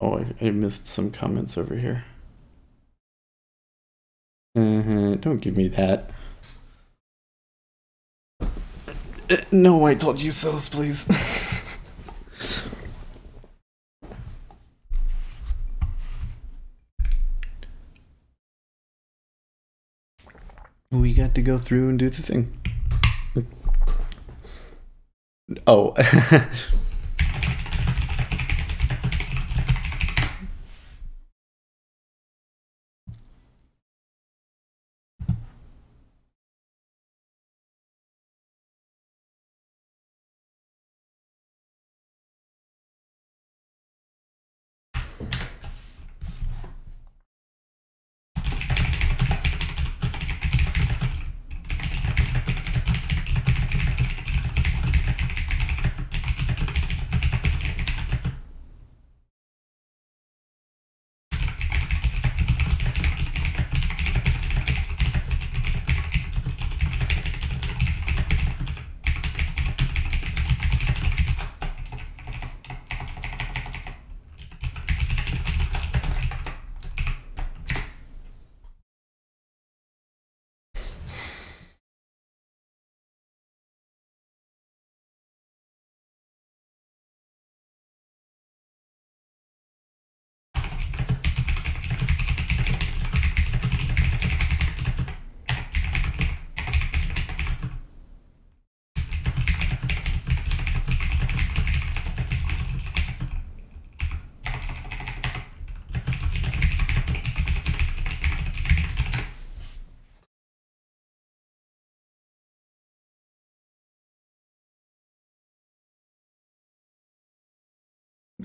Oh, I missed some comments over here. Don't give me that. No, I told you so's, please. We got to go through and do the thing. Oh.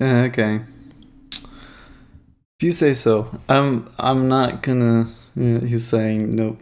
Okay. If you say so. I'm not gonna. Yeah, he's saying nope.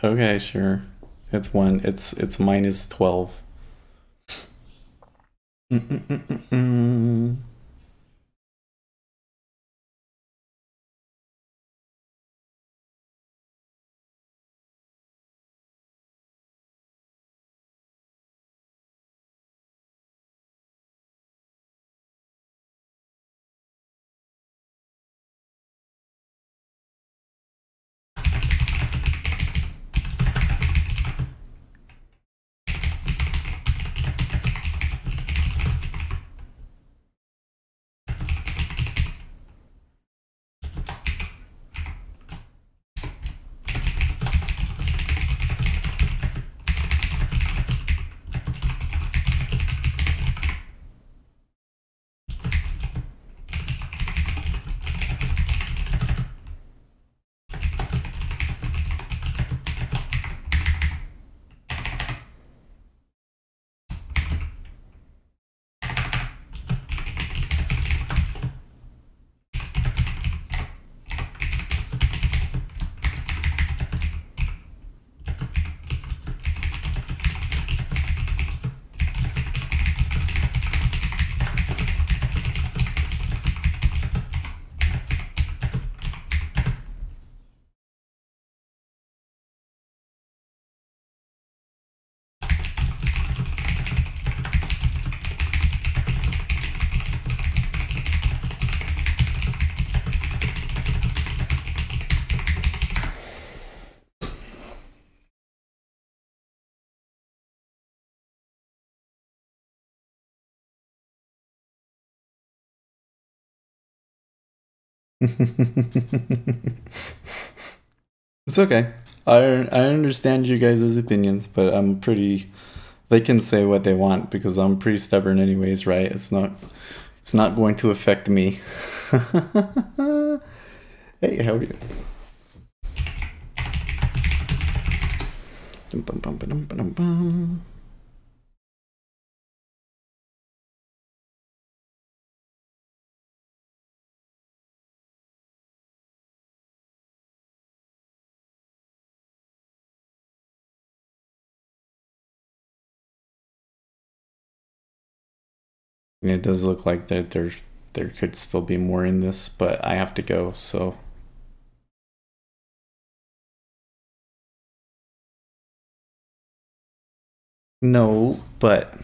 Okay, sure. It's one. It's minus 12. It's okay. I understand you guys' opinions, but I'm pretty. They can say what they want because I'm pretty stubborn, anyways, right? It's not going to affect me. Hey, how are you? Dum, bum, bum, ba-dum, ba-dum, bum. It does look like that there could still be more in this, but I have to go, so no, but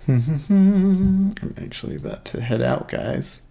I'm actually about to head out, guys.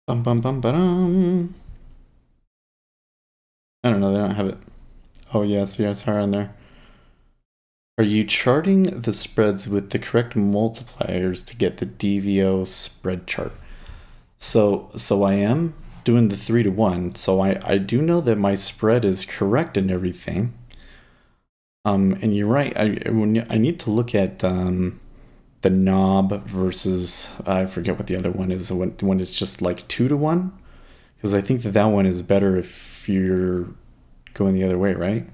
Bum bum bum ba-dum. I don't know, they don't have it. Oh yes, CSR on there. Are you charting the spreads with the correct multipliers to get the DVO spread chart? So I am doing the 3 to 1. So I do know that my spread is correct and everything. And you're right. I need to look at the knob versus I forget what the other one is. The one is just like 2 to 1, because I think that one is better if you're going the other way, right?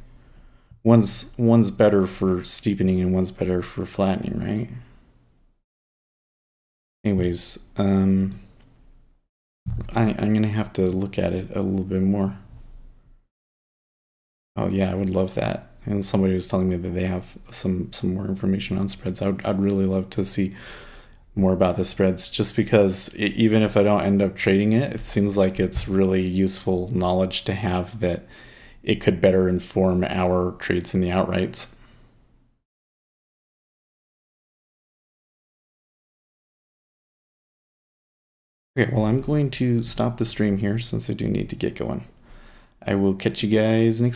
One's better for steepening and one's better for flattening, right? Anyways, I'm gonna have to look at it a little bit more. Oh yeah, I would love that. And somebody was telling me that they have some more information on spreads. I'd really love to see more about the spreads, just because even if I don't end up trading it, it seems like it's really useful knowledge to have, that it could better inform our trades in the outrights. Okay, well, I'm going to stop the stream here since I do need to get going. I will catch you guys next